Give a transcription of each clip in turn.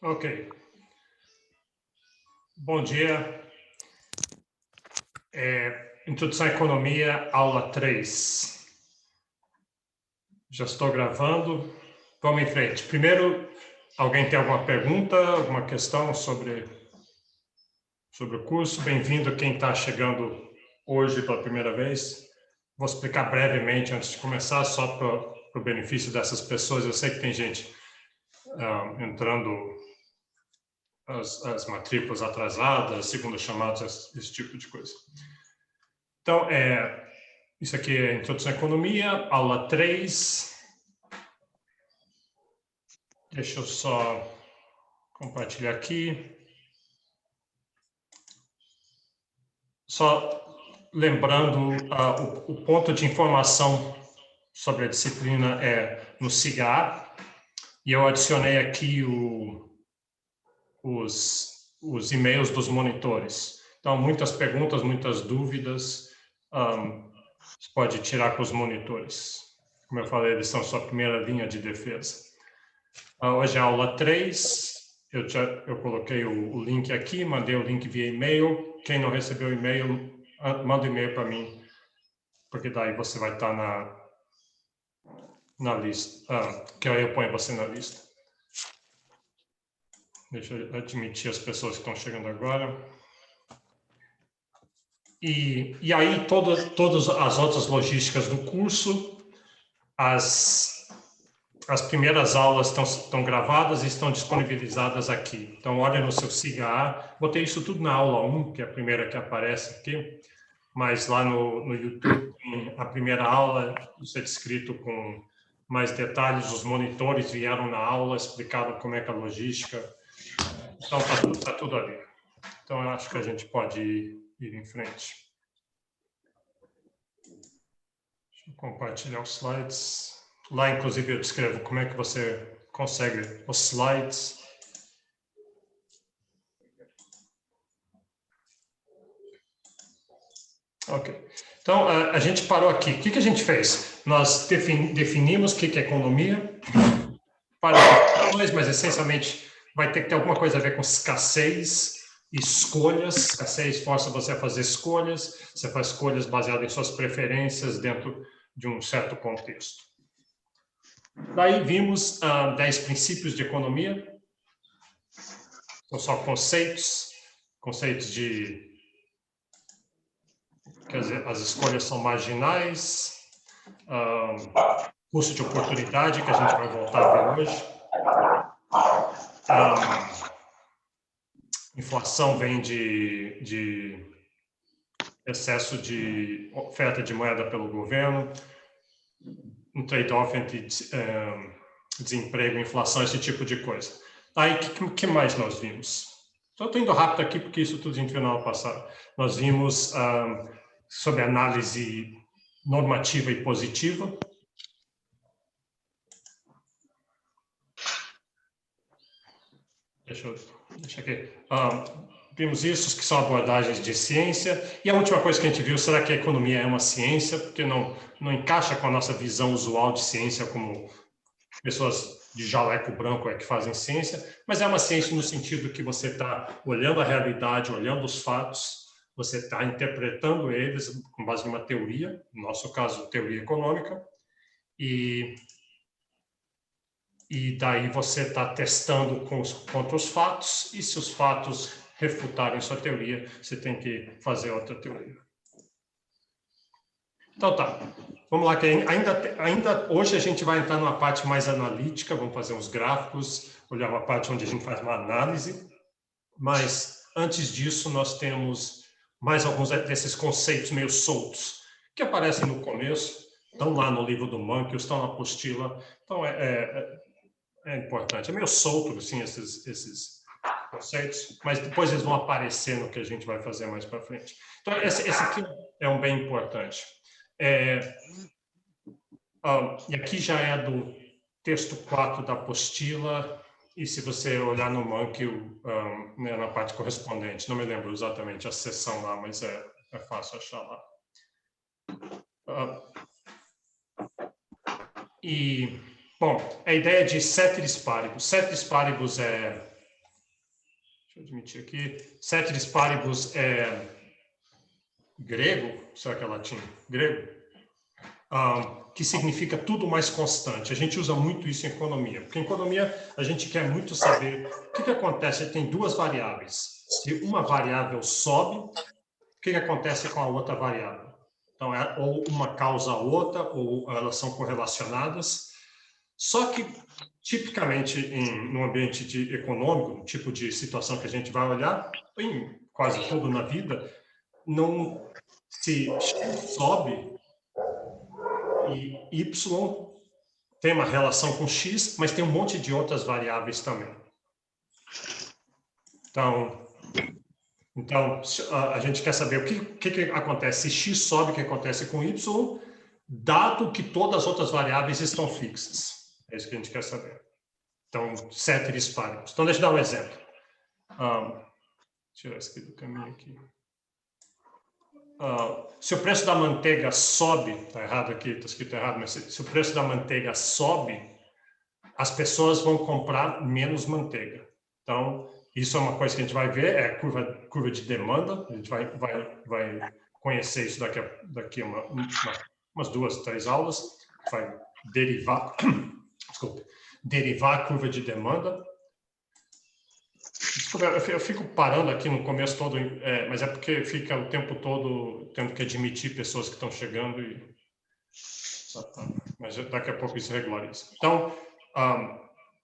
Ok. Bom dia. Introdução à Economia, aula 3. Já estou gravando. Vamos em frente. Primeiro, alguém tem alguma pergunta, alguma questão sobre o curso? Bem-vindo quem está chegando hoje pela primeira vez. Vou explicar brevemente antes de começar, só para o benefício dessas pessoas. Eu sei que tem gente entrando as matrículas atrasadas, segundas chamadas, esse tipo de coisa. Então, isso aqui é Introdução à Economia, aula 3. Deixa eu só compartilhar aqui. Só lembrando, o ponto de informação sobre a disciplina é no SIGA, e eu adicionei aqui os e-mails dos monitores. Então, muitas perguntas, muitas dúvidas, você pode tirar com os monitores. Como eu falei, eles são sua primeira linha de defesa. Hoje é a aula 3, eu coloquei o link aqui, mandei o link via e-mail. Quem não recebeu o e-mail, manda um e-mail para mim, porque daí você vai estar na lista, que aí eu ponho você na lista. Deixa eu admitir as pessoas que estão chegando agora. E aí, todas as outras logísticas do curso, as primeiras aulas estão gravadas e estão disponibilizadas aqui. Então, olha no seu SIGA. Botei isso tudo na aula 1, que é a primeira que aparece aqui, mas lá no YouTube, a primeira aula, isso é descrito com mais detalhes. Os monitores vieram na aula, explicaram como é que é a logística. Então, está tudo ali. Então, eu acho que a gente pode ir em frente. Deixa eu compartilhar os slides. Lá, inclusive, eu descrevo como é que você consegue os slides. Ok. Então, a gente parou aqui. O que a gente fez? Nós definimos o que é economia, para questões, mas essencialmente vai ter que ter alguma coisa a ver com escassez, escolhas. Escassez força você a fazer escolhas. Você faz escolhas baseadas em suas preferências dentro de um certo contexto. Daí vimos 10 princípios de economia. São só conceitos de que as escolhas são marginais, custo de oportunidade, que a gente vai voltar a ver hoje. Inflação vem de excesso de oferta de moeda pelo governo, um trade-off entre desemprego, inflação, esse tipo de coisa. Aí, o que mais nós vimos? Então, estou indo rápido aqui, porque isso tudo a gente viu na aula passada. Nós vimos sobre análise normativa e positiva. Deixa aqui. Vimos isso, que são abordagens de ciência. E a última coisa que a gente viu, será que a economia é uma ciência? Porque não encaixa com a nossa visão usual de ciência, como pessoas de jaleco branco que fazem ciência, mas é uma ciência no sentido que você está olhando a realidade, olhando os fatos, você está interpretando eles com base em uma teoria, no nosso caso, teoria econômica, e daí você está testando contra os fatos, e se os fatos refutarem sua teoria, você tem que fazer outra teoria. Então tá, vamos lá, que ainda hoje a gente vai entrar numa parte mais analítica, vamos fazer uns gráficos, olhar uma parte onde a gente faz uma análise, mas antes disso nós temos mais alguns desses conceitos meio soltos, que aparecem no começo, estão lá no livro do Mankiw, estão na apostila, então é importante. É meio solto, assim, esses conceitos, mas depois eles vão aparecer no que a gente vai fazer mais para frente. Então, esse aqui é um bem importante. E aqui já é do texto 4 da apostila, e se você olhar no Mankiw, né, na parte correspondente, não me lembro exatamente a seção lá, mas é fácil achar lá. Bom, a ideia de ceteris paribus. Ceteris paribus é eu admitir aqui. Ceteris paribus é grego, será que é latim? Grego. Que significa tudo mais constante. A gente usa muito isso em economia, porque em economia a gente quer muito saber o que acontece. Tem duas variáveis. Se uma variável sobe, o que acontece com a outra variável? Então, ou uma causa a outra, ou elas são correlacionadas. Só que, tipicamente, no ambiente econômico, no tipo de situação que a gente vai olhar, em quase tudo na vida, não se X sobe e Y tem uma relação com X, mas tem um monte de outras variáveis também. Então a gente quer saber o que acontece se X sobe, o que acontece com Y, dado que todas as outras variáveis estão fixas. É isso que a gente quer saber. Então, ceteris paribus. Então, deixa eu dar um exemplo. Tirar isso aqui do caminho aqui. Se o preço da manteiga sobe, está errado aqui, está escrito errado, mas se o preço da manteiga sobe, as pessoas vão comprar menos manteiga. Então, isso é uma coisa que a gente vai ver, é a curva de demanda. A gente vai conhecer isso daqui umas 2, 3 aulas. Vai derivar, desculpe, derivar a curva de demanda. Desculpa, eu fico parando aqui no começo todo, mas é porque fica o tempo todo tendo que admitir pessoas que estão chegando e... Mas daqui a pouco isso regulariza. Então,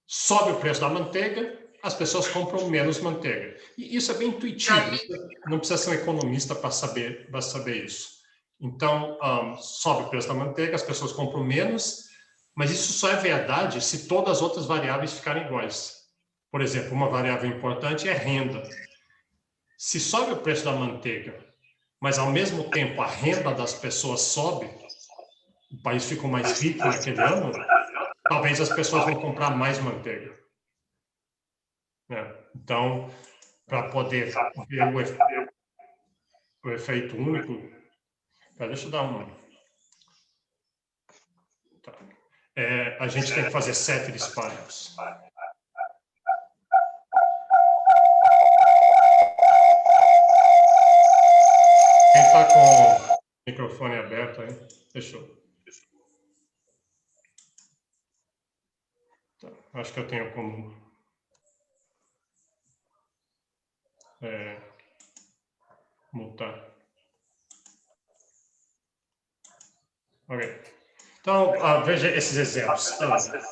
sobe o preço da manteiga, as pessoas compram menos manteiga. E isso é bem intuitivo, não precisa ser um economista para saber isso. Então, sobe o preço da manteiga, as pessoas compram menos, mas isso só é verdade se todas as outras variáveis ficarem iguais. Por exemplo, uma variável importante é renda. Se sobe o preço da manteiga, mas ao mesmo tempo a renda das pessoas sobe, o país fica mais rico naquele ano, talvez as pessoas vão comprar mais manteiga. Então, para poder ver o efeito único... deixa eu dar uma... Tá. A gente tem que fazer ceteris paribus. Quem está com o microfone aberto aí? Fechou. Tá. Acho que eu tenho como... mutar. Ok. Então, veja esses exemplos. Vamos lá.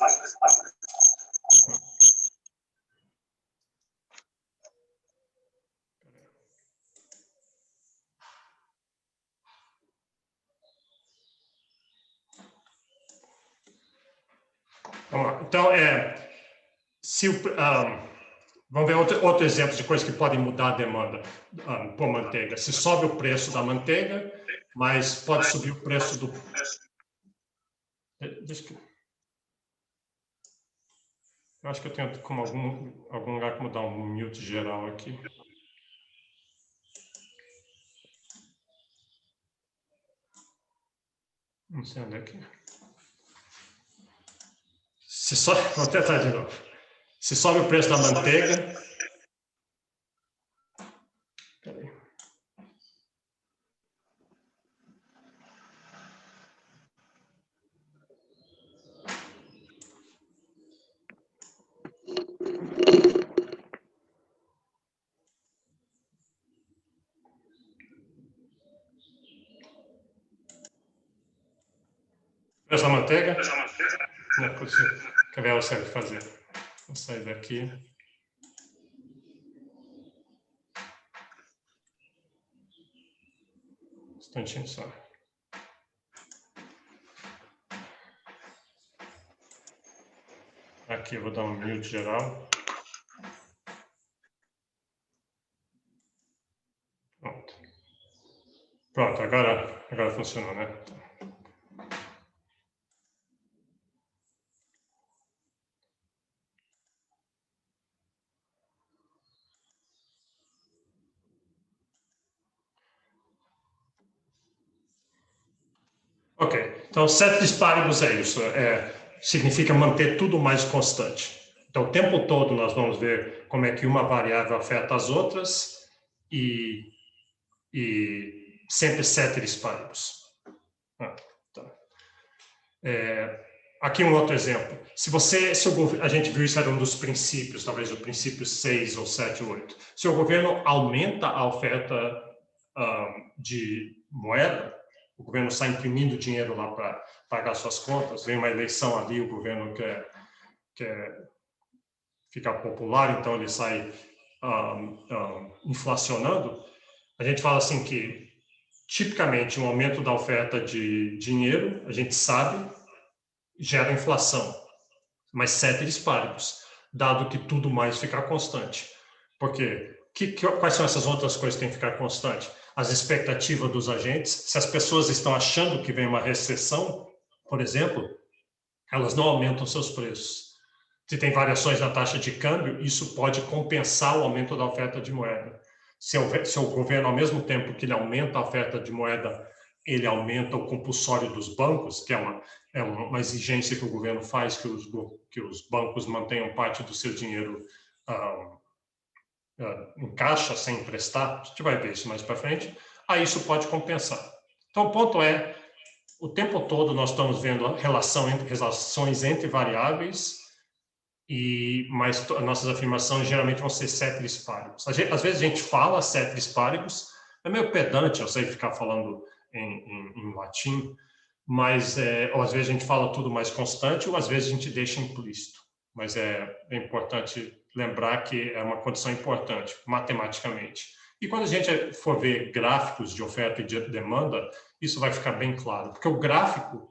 Então, vamos ver outro exemplo de coisas que podem mudar a demanda por manteiga. Se sobe o preço da manteiga, mas pode subir o preço do... Eu acho que eu tenho como algum lugar como dar um mute geral aqui. Não sei onde é que... Vou tentar de novo. Se sobe o preço da manteiga... Peraí. Preço da manteiga? Não é possível. Quer ver ela sempre fazer? Vou sair daqui. Um instantinho só. Aqui eu vou dar um mute geral. Pronto, agora funcionou, né? Ok, então ceteris paribus é isso, significa manter tudo mais constante. Então, o tempo todo nós vamos ver como é que uma variável afeta as outras e sempre ceteris paribus. Tá. Aqui um outro exemplo. A gente viu isso era um dos princípios, talvez o princípio 6 ou 7, 8. Se o governo aumenta a oferta de moeda, o governo está imprimindo dinheiro lá para pagar suas contas, vem uma eleição ali, o governo quer ficar popular, então ele sai inflacionando. A gente fala assim que, tipicamente, um aumento da oferta de dinheiro, a gente sabe, gera inflação, mas ceteris paribus, dado que tudo mais ficar constante. Porque quais são essas outras coisas que têm que ficar constante? As expectativas dos agentes. Se as pessoas estão achando que vem uma recessão, por exemplo, elas não aumentam seus preços. Se tem variações na taxa de câmbio, isso pode compensar o aumento da oferta de moeda. Se o governo, ao mesmo tempo que ele aumenta a oferta de moeda, ele aumenta o compulsório dos bancos, que é uma exigência que o governo faz, que os bancos mantenham parte do seu dinheiro em caixa, sem emprestar. A gente vai ver isso mais para frente. Aí isso pode compensar. Então, o ponto é, o tempo todo nós estamos vendo relações entre variáveis, mas as nossas afirmações geralmente vão ser ceteris paribus. Às vezes a gente fala ceteris paribus, é meio pedante, eu sei ficar falando em latim, mas ou às vezes a gente fala tudo mais constante, ou às vezes a gente deixa implícito. Mas é importante lembrar que é uma condição importante, matematicamente. E quando a gente for ver gráficos de oferta e de demanda, isso vai ficar bem claro, porque o gráfico,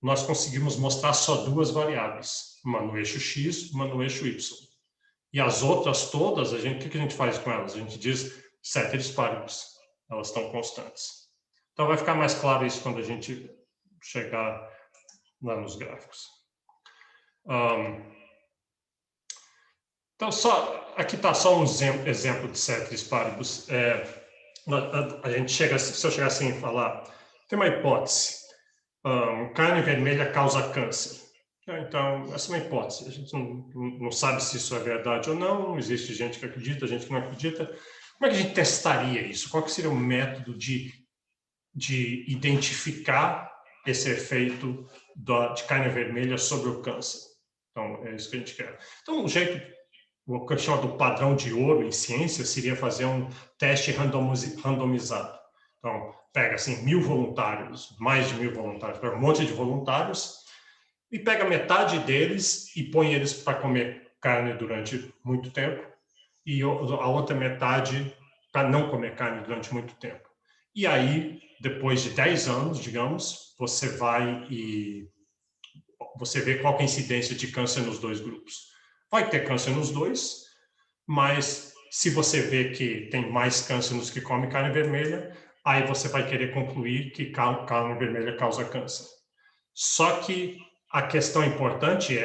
nós conseguimos mostrar só duas variáveis, uma no eixo X, uma no eixo Y. E as outras todas, o que a gente faz com elas? A gente diz ceteris paribus, elas estão constantes. Então, vai ficar mais claro isso quando a gente chegar lá nos gráficos. Então, aqui está só um exemplo de ceteris paribus. Se eu chegar assim e falar, tem uma hipótese, carne vermelha causa câncer. Então, essa é uma hipótese. A gente não sabe se isso é verdade ou não. Existe gente que acredita, gente que não acredita. Como é que a gente testaria isso? Qual que seria o método de identificar esse efeito de carne vermelha sobre o câncer? Então, é isso que a gente quer. Então, o que chama do padrão de ouro em ciência seria fazer um teste randomizado. Então, pega assim 1.000 voluntários, mais de 1.000 voluntários, pega um monte de voluntários e pega metade deles e põe eles para comer carne durante muito tempo e a outra metade para não comer carne durante muito tempo. E aí, depois de 10 anos, digamos, você vai e você vê qual é a incidência de câncer nos dois grupos. Vai ter câncer nos dois, mas se você vê que tem mais câncer nos que comem carne vermelha, aí você vai querer concluir que carne vermelha causa câncer. Só que a questão importante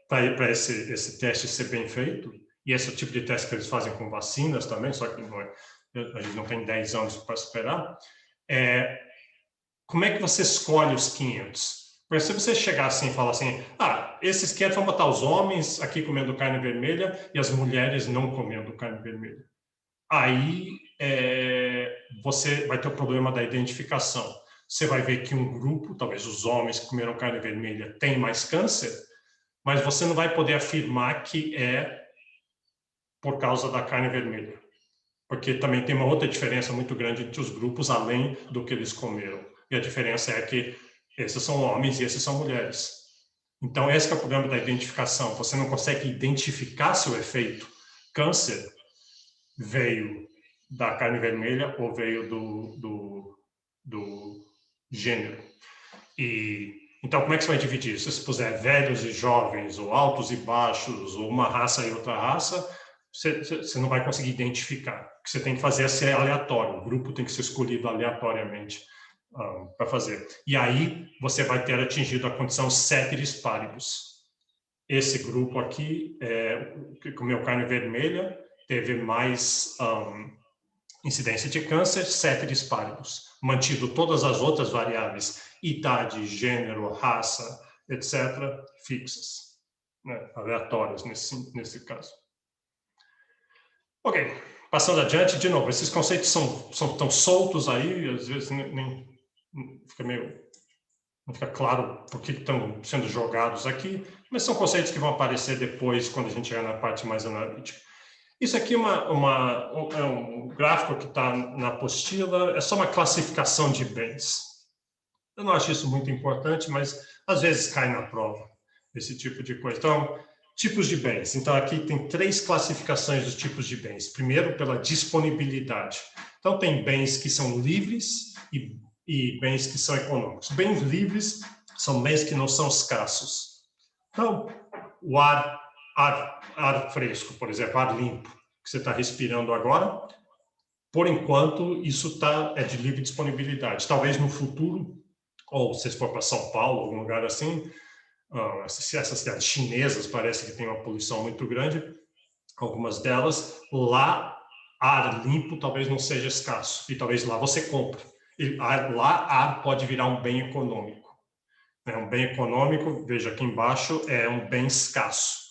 para esse teste ser bem feito, e esse tipo de teste que eles fazem com vacinas também, só que a gente não tem 10 anos para esperar, como é que você escolhe os 500? Porque se você chegar assim e falar assim, esses 500 vão botar os homens aqui comendo carne vermelha e as mulheres não comendo carne vermelha. Aí você vai ter o problema da identificação. Você vai ver que um grupo, talvez os homens que comeram carne vermelha, tem mais câncer, mas você não vai poder afirmar que é por causa da carne vermelha. Porque também tem uma outra diferença muito grande entre os grupos, além do que eles comeram. E a diferença é que esses são homens e esses são mulheres. Então, esse é o problema da identificação. Você não consegue identificar se o efeito câncer veio da carne vermelha ou veio do gênero. Então, como é que você vai dividir isso? Se puser velhos e jovens, ou altos e baixos, ou uma raça e outra raça, você não vai conseguir identificar. O que você tem que fazer é ser aleatório. O grupo tem que ser escolhido aleatoriamente para fazer. E aí, você vai ter atingido a condição ceteris paribus. Esse grupo aqui, que comeu carne vermelha, teve mais incidência de câncer, ceteris paribus. Mantido todas as outras variáveis, idade, gênero, raça, etc., fixas. né, aleatórias nesse caso. Ok, passando adiante, de novo, esses conceitos são tão soltos aí, às vezes nem fica não fica claro por que estão sendo jogados aqui, mas são conceitos que vão aparecer depois, quando a gente chegar na parte mais analítica. Isso aqui é um gráfico que está na apostila, é só uma classificação de bens. Eu não acho isso muito importante, mas às vezes cai na prova, esse tipo de coisa. Então, tipos de bens. Então, aqui tem 3 classificações dos tipos de bens. Primeiro, pela disponibilidade. Então, tem bens que são livres e bens que são econômicos. Bens livres são bens que não são escassos. Então, o ar fresco, por exemplo, ar limpo, que você está respirando agora, por enquanto, isso é de livre disponibilidade. Talvez no futuro, ou se for para São Paulo, algum lugar assim, essas cidades chinesas parece que tem uma poluição muito grande, algumas delas, lá ar limpo talvez não seja escasso, e talvez lá você compre. Lá ar pode virar um bem econômico. Um bem econômico, veja aqui embaixo, é um bem escasso.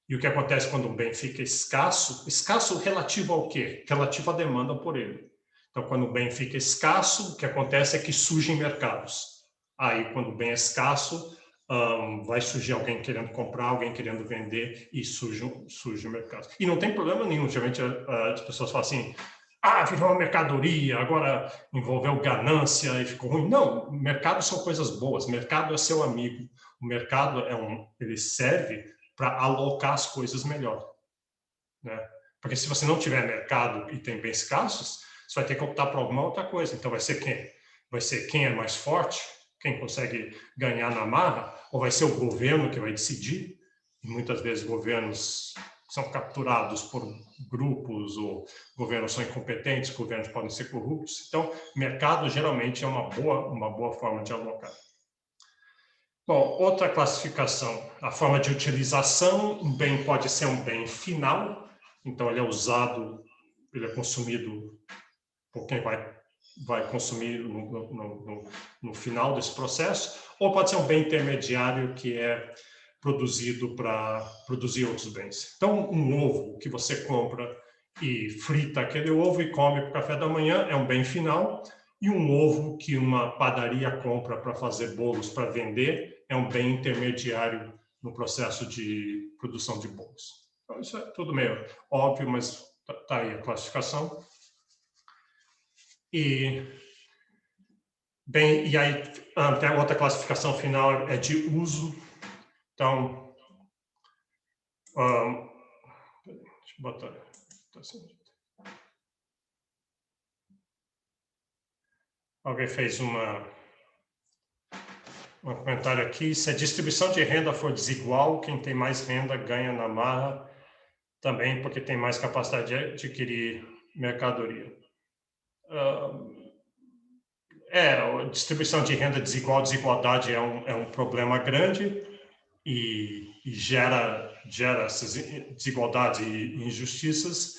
E o que acontece quando um bem fica escasso? Escasso relativo ao quê? Relativo à demanda por ele. Então, quando o bem fica escasso, o que acontece é que surgem mercados. Aí, quando o bem é escasso, vai surgir alguém querendo comprar, alguém querendo vender, e surge o mercado. E não tem problema nenhum. Geralmente, as pessoas falam assim, virou uma mercadoria, agora envolveu ganância e ficou ruim. Não, mercado são coisas boas. Mercado é seu amigo. O mercado ele serve para alocar as coisas melhor, né? Porque se você não tiver mercado e tem bens escassos, você vai ter que optar por alguma outra coisa. Então vai ser quem? Vai ser quem é mais forte, quem consegue ganhar na marra, ou vai ser o governo que vai decidir? E muitas vezes governos são capturados por grupos, ou governos são incompetentes, governos podem ser corruptos. Então, mercado geralmente é uma boa forma de alocar. Bom, outra classificação, a forma de utilização, um bem pode ser um bem final, então ele é usado, ele é consumido por quem vai consumir no final desse processo, ou pode ser um bem intermediário que é produzido para produzir outros bens. Então, um ovo que você compra e frita aquele ovo e come para o café da manhã é um bem final, e um ovo que uma padaria compra para fazer bolos para vender é um bem intermediário no processo de produção de bolos. Então, isso é tudo meio óbvio, mas está aí a classificação. E aí tem a outra classificação final, é de uso. Então, deixa eu botar assim. Alguém fez um comentário aqui. Se a distribuição de renda for desigual, quem tem mais renda ganha na marra também, porque tem mais capacidade de adquirir mercadoria. A distribuição de renda desigual, desigualdade é um problema grande e gera essas desigualdades e injustiças,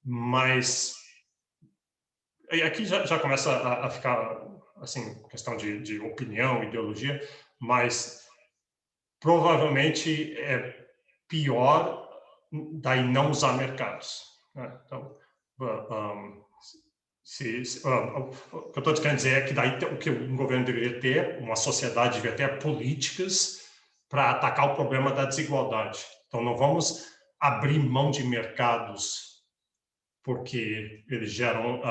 mas aqui já começa a ficar assim, questão de opinião, ideologia, mas provavelmente é pior daí não usar mercados, né? Então, o que eu estou querendo dizer é que daí o que um governo deveria ter, uma sociedade deveria ter políticas para atacar o problema da desigualdade. Então, não vamos abrir mão de mercados porque eles geram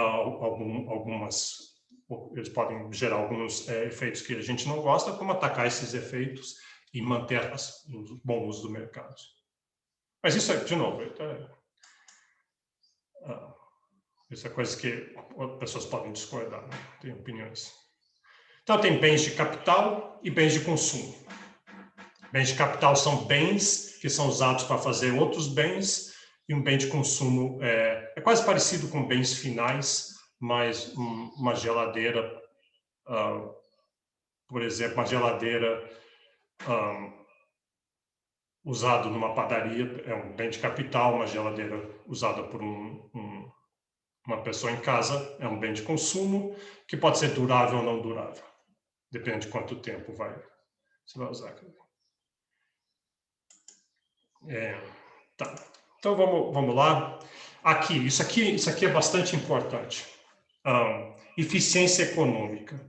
eles podem gerar alguns efeitos que a gente não gosta, como atacar esses efeitos e manter o bom uso do mercado. Mas isso, de novo, isso é coisa que pessoas podem discordar, né? Tem opiniões. Então, tem bens de capital e bens de consumo. Bens de capital são bens que são usados para fazer outros bens, e um bem de consumo é quase parecido com bens finais, mas uma geladeira, por exemplo, uma geladeira usada numa padaria é um bem de capital, uma geladeira usada por uma pessoa em casa é um bem de consumo, que pode ser durável ou não durável. Depende de quanto tempo você vai usar. Tá. Então, vamos lá. Isso aqui é bastante importante. Eficiência econômica.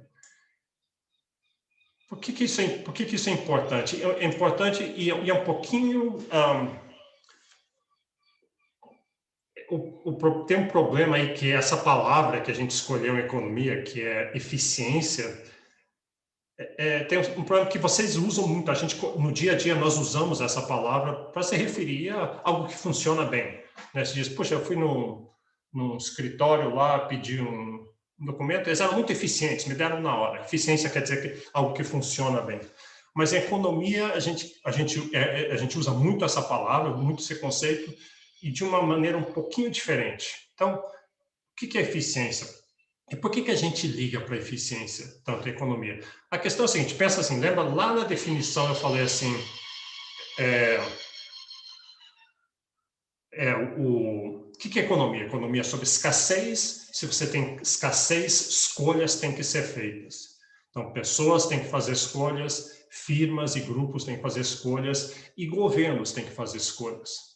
Por que isso é importante? É importante e é um pouquinho... tem um problema aí que essa palavra que a gente escolheu em economia, que é eficiência, tem um problema que vocês usam muito. A gente, no dia a dia, nós usamos essa palavra para se referir a algo que funciona bem. Né? Você diz, poxa, eu fui num escritório lá, pedi um documento, eles eram muito eficientes, me deram na hora. Eficiência quer dizer que algo que funciona bem. Mas em economia, a gente usa muito essa palavra, muito esse conceito, e de uma maneira um pouquinho diferente. Então, o que é eficiência? E por que a gente liga para a eficiência, tanto a economia? A questão é a seguinte, pensa assim, lembra lá na definição eu falei assim, o que é economia? Economia é sobre escassez. Se você tem escassez, escolhas têm que ser feitas. Então, pessoas têm que fazer escolhas, firmas e grupos têm que fazer escolhas e governos têm que fazer escolhas.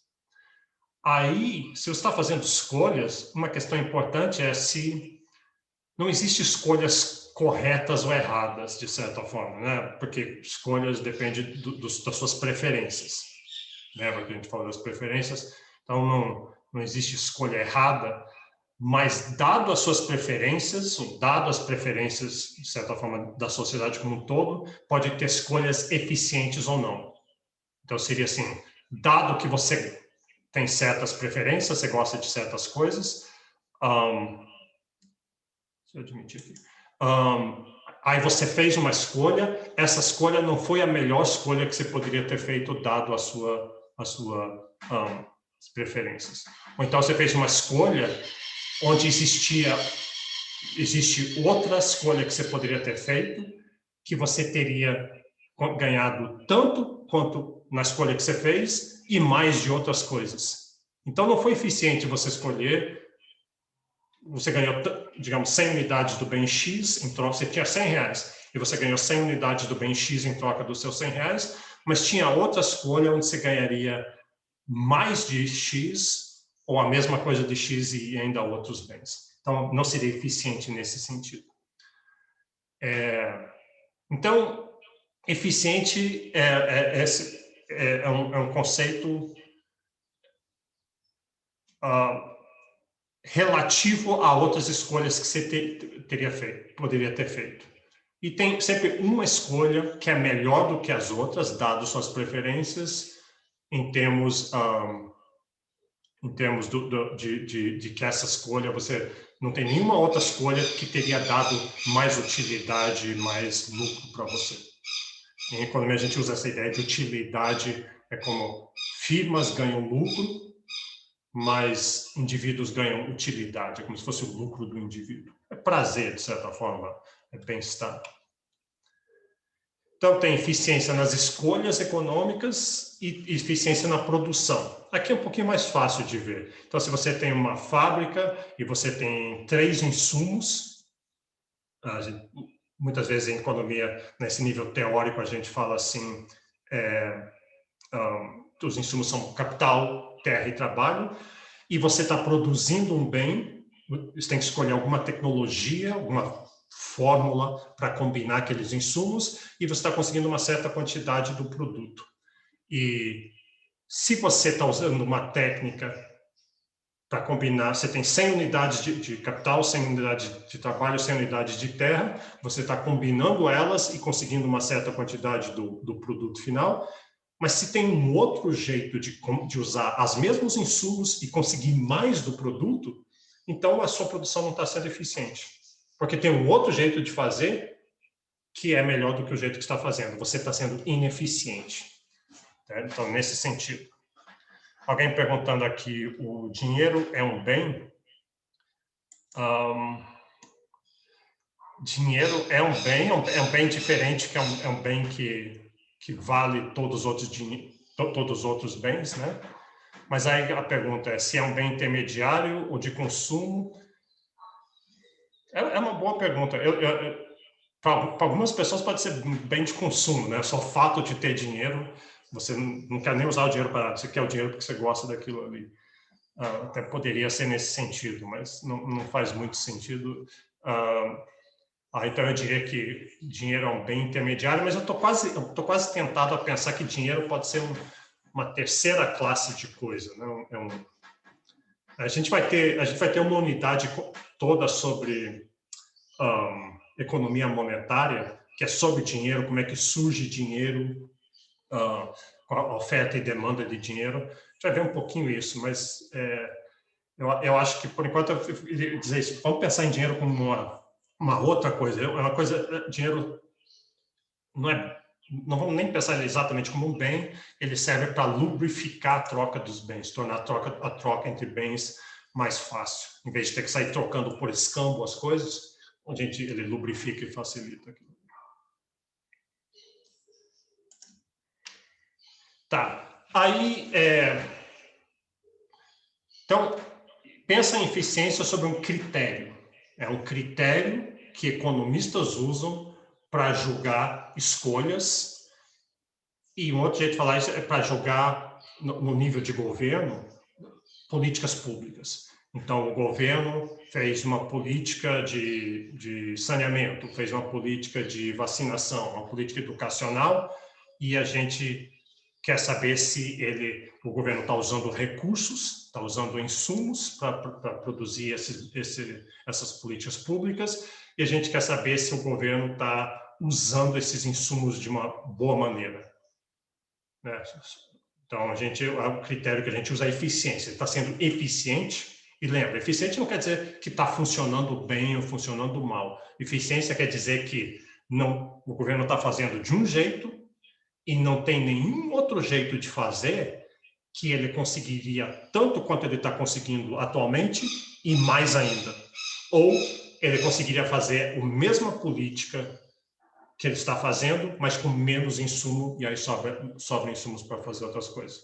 Aí, se você está fazendo escolhas, uma questão importante é se não existe escolhas corretas ou erradas, de certa forma, né? Porque escolhas dependem das suas preferências. Lembra que a gente falou das preferências? Então, não existe escolha errada, mas dado as suas preferências, dado as preferências, de certa forma, da sociedade como um todo, pode ter escolhas eficientes ou não. Então, seria assim, dado que você tem certas preferências, você gosta de certas coisas, deixa eu admitir aqui. Aí você fez uma escolha, essa escolha não foi a melhor escolha que você poderia ter feito, dado as preferências. Ou então você fez uma escolha onde existe outra escolha que você poderia ter feito, que você teria ganhado tanto quanto na escolha que você fez e mais de outras coisas. Então não foi eficiente você escolher. Você ganhou, digamos, 100 unidades do bem X, em troca, você tinha 100 reais, e você ganhou 100 unidades do bem X em troca dos seus 100 reais, mas tinha outra escolha onde você ganharia mais de X, ou a mesma coisa de X e ainda outros bens. Então, não seria eficiente nesse sentido. Então, eficiente é um conceito relativo a outras escolhas que você poderia ter feito. E tem sempre uma escolha que é melhor do que as outras, dado suas preferências, em termos de que essa escolha, você não tem nenhuma outra escolha que teria dado mais utilidade, mais lucro para você. Em economia, a gente usa essa ideia de utilidade, é como firmas ganham lucro, mas indivíduos ganham utilidade, é como se fosse o lucro do indivíduo. É prazer, de certa forma, é bem-estar. Então, tem eficiência nas escolhas econômicas e eficiência na produção. Aqui é um pouquinho mais fácil de ver. Então, se você tem uma fábrica e você tem 3 insumos, muitas vezes em economia, nesse nível teórico, a gente fala assim, os insumos são capital, terra e trabalho, e você está produzindo um bem, você tem que escolher alguma tecnologia, alguma fórmula para combinar aqueles insumos, e você está conseguindo uma certa quantidade do produto. E se você está usando uma técnica para combinar, você tem 100 unidades de capital, 100 unidades de trabalho, 100 unidades de terra, você está combinando elas e conseguindo uma certa quantidade do produto final. Mas se tem um outro jeito de usar os mesmos insumos e conseguir mais do produto, então a sua produção não está sendo eficiente. Porque tem um outro jeito de fazer que é melhor do que o jeito que está fazendo. Você está sendo ineficiente. Então, nesse sentido. Alguém perguntando aqui, o dinheiro é um bem? Dinheiro é um bem diferente, que é um bem que vale todos os outros bens, né? Mas aí a pergunta é se é um bem intermediário ou de consumo. É uma boa pergunta. Para algumas pessoas pode ser bem de consumo, né? Só o fato de ter dinheiro você não quer nem usar o dinheiro para nada, você quer o dinheiro porque você gosta daquilo ali. Até poderia ser nesse sentido, mas não faz muito sentido. Então, eu diria que dinheiro é um bem intermediário, mas eu estou quase tentado a pensar que dinheiro pode ser uma terceira classe de coisa, né? A gente vai ter uma unidade toda sobre economia monetária, que é sobre dinheiro, como é que surge dinheiro, com a oferta e demanda de dinheiro. A gente vai ver um pouquinho isso, mas eu acho que, por enquanto, eu iria dizer isso. Vamos pensar em dinheiro como uma outra coisa. É uma coisa, dinheiro não vamos nem pensar ele exatamente como um bem, ele serve para lubrificar a troca dos bens, tornar a troca entre bens mais fácil. Em vez de ter que sair trocando por escambo as coisas, ele lubrifica e facilita aquilo. Tá. Aí, então, pensa em eficiência sobre um critério. É um critério que economistas usam para julgar escolhas, e um outro jeito de falar isso é para julgar, no nível de governo, políticas públicas. Então, o governo fez uma política de saneamento, fez uma política de vacinação, uma política educacional, e a gente quer saber se o governo está usando recursos, está usando insumos para produzir essas políticas públicas, e a gente quer saber se o governo está usando esses insumos de uma boa maneira, né? Então, o critério que a gente usa é eficiência. Está sendo eficiente, e lembra, eficiente não quer dizer que está funcionando bem ou funcionando mal. Eficiência quer dizer que o governo está fazendo de um jeito e não tem nenhum outro jeito de fazer que ele conseguiria tanto quanto ele está conseguindo atualmente e mais ainda. Ou ele conseguiria fazer a mesma política que ele está fazendo, mas com menos insumo, e aí sobra insumos para fazer outras coisas.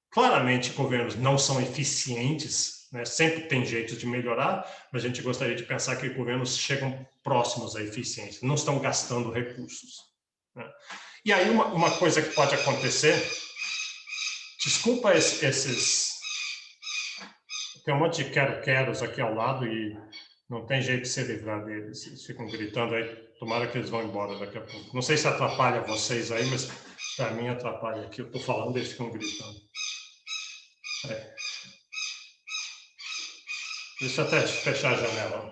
Claramente, governos não são eficientes, né? Sempre tem jeitos de melhorar, mas a gente gostaria de pensar que governos chegam próximos à eficiência, não estão gastando recursos, né? E aí, uma coisa que pode acontecer, desculpa esses... Tem um monte de quero-queros aqui ao lado e não tem jeito de se livrar deles. Eles ficam gritando aí, tomara que eles vão embora daqui a pouco. Não sei se atrapalha vocês aí, mas para mim atrapalha aqui. Eu estou falando, eles ficam gritando. Deixa eu até fechar a janela.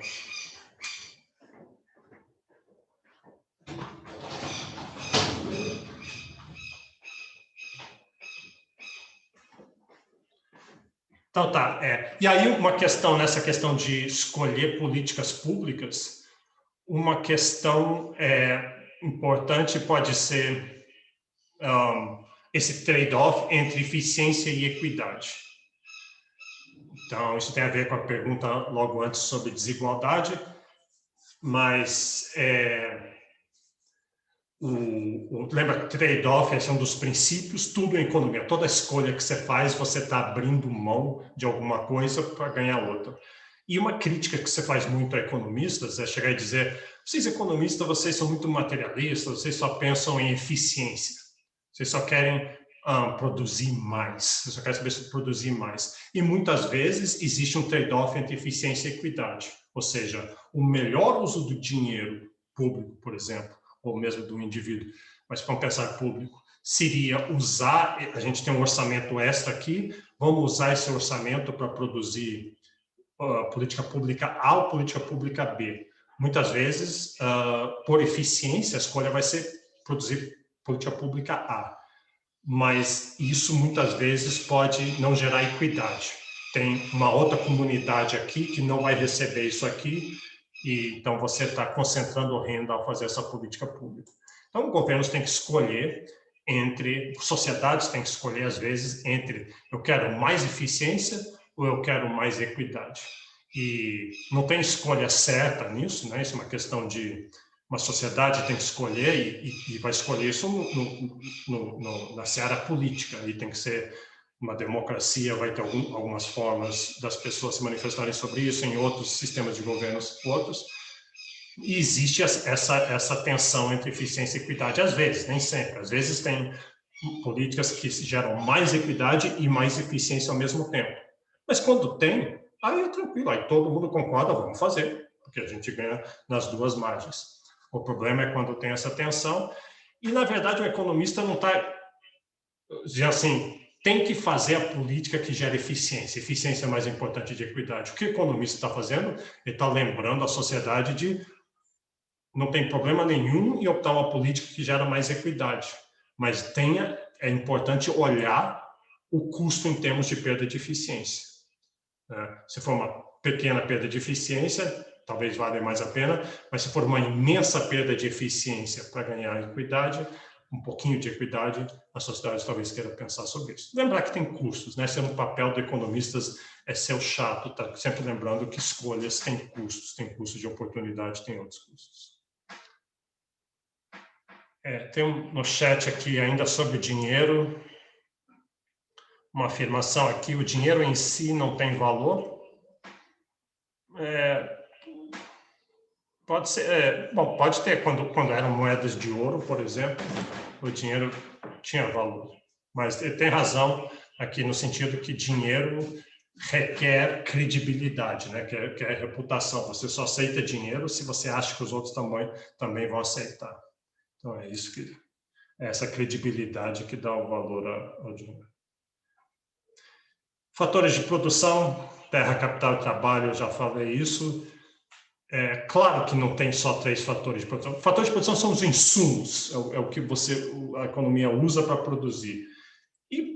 Então tá, e aí nessa questão de escolher políticas públicas, uma questão importante pode ser esse trade-off entre eficiência e equidade. Então, isso tem a ver com a pergunta logo antes sobre desigualdade, mas lembra que trade-off é um dos princípios, tudo em economia, toda escolha que você faz, você está abrindo mão de alguma coisa para ganhar outra. E uma crítica que você faz muito a economistas é chegar e dizer, vocês economistas, vocês são muito materialistas, vocês só pensam em eficiência, vocês só querem produzir mais, vocês só querem saber se produzir mais. E muitas vezes existe um trade-off entre eficiência e equidade, ou seja, o melhor uso do dinheiro público, por exemplo, ou mesmo do indivíduo, mas vamos pensar público, seria usar, a gente tem um orçamento extra aqui, vamos usar esse orçamento para produzir política pública A ou política pública B. Muitas vezes, por eficiência, a escolha vai ser produzir política pública A, mas isso muitas vezes pode não gerar equidade. Tem uma outra comunidade aqui que não vai receber isso aqui, e então você está concentrando renda ao fazer essa política pública. Então, governos têm que escolher sociedades têm que escolher, às vezes, entre eu quero mais eficiência ou eu quero mais equidade. E não tem escolha certa nisso, né? Isso é uma questão de uma sociedade tem que escolher e vai escolher isso na seara política, e tem que ser uma democracia, vai ter algumas formas das pessoas se manifestarem sobre isso, em outros sistemas de governos, outros. E existe essa tensão entre eficiência e equidade, às vezes, nem sempre. Às vezes tem políticas que geram mais equidade e mais eficiência ao mesmo tempo. Mas quando tem, aí é tranquilo, aí todo mundo concorda, vamos fazer, porque a gente ganha nas duas margens. O problema é quando tem essa tensão, e na verdade o economista não está, assim, tem que fazer a política que gera eficiência. Eficiência é mais importante de equidade. O que o economista está fazendo? Ele está lembrando a sociedade de não tem problema nenhum em optar uma política que gera mais equidade, mas é importante olhar o custo em termos de perda de eficiência. Se for uma pequena perda de eficiência, talvez valha mais a pena, mas se for uma imensa perda de eficiência para ganhar equidade, um pouquinho de equidade, a sociedade talvez queira pensar sobre isso. Lembrar que tem custos, né? Sendo o papel de economistas é ser o chato, tá sempre lembrando que escolhas têm custos, tem custo de oportunidade, tem outros custos. Tem no chat aqui ainda sobre dinheiro, uma afirmação aqui: o dinheiro em si não tem valor. Pode ser, bom, pode ter, quando eram moedas de ouro, por exemplo, o dinheiro tinha valor. Mas ele tem razão aqui no sentido que dinheiro requer credibilidade, né? que é reputação. Você só aceita dinheiro se você acha que os outros também vão aceitar. Então, é isso essa credibilidade que dá o valor ao dinheiro. Fatores de produção, terra, capital e trabalho, eu já falei isso. Claro que não tem só 3 fatores de produção. Fatores de produção são os insumos, é o que a economia usa para produzir.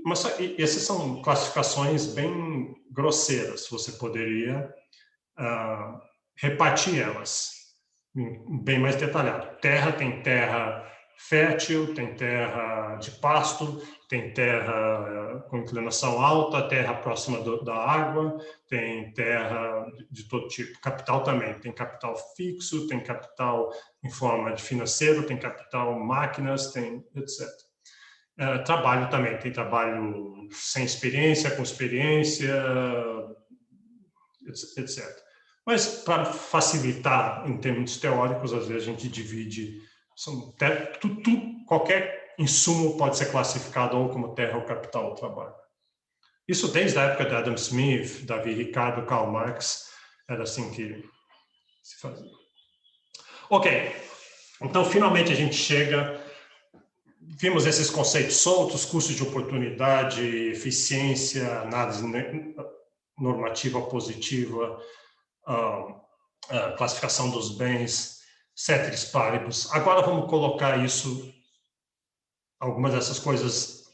Mas essas são classificações bem grosseiras, você poderia repartir elas bem mais detalhado. Terra tem terra fértil, tem terra de pasto, tem terra com inclinação alta, terra próxima da água, tem terra de todo tipo. Capital também, tem capital fixo, tem capital em forma de financeiro, tem capital máquinas, tem etc. Trabalho também, tem trabalho sem experiência, com experiência, etc. Mas, para facilitar em termos teóricos, às vezes a gente divide. Qualquer insumo pode ser classificado ou como terra ou capital ou trabalho. Isso desde a época de Adam Smith, Davi Ricardo, Karl Marx, era assim que se fazia. Ok, então finalmente a gente chega. Vimos esses conceitos soltos: custo de oportunidade, eficiência, análise normativa positiva, classificação dos bens, ceteris paribus. Agora vamos colocar algumas dessas coisas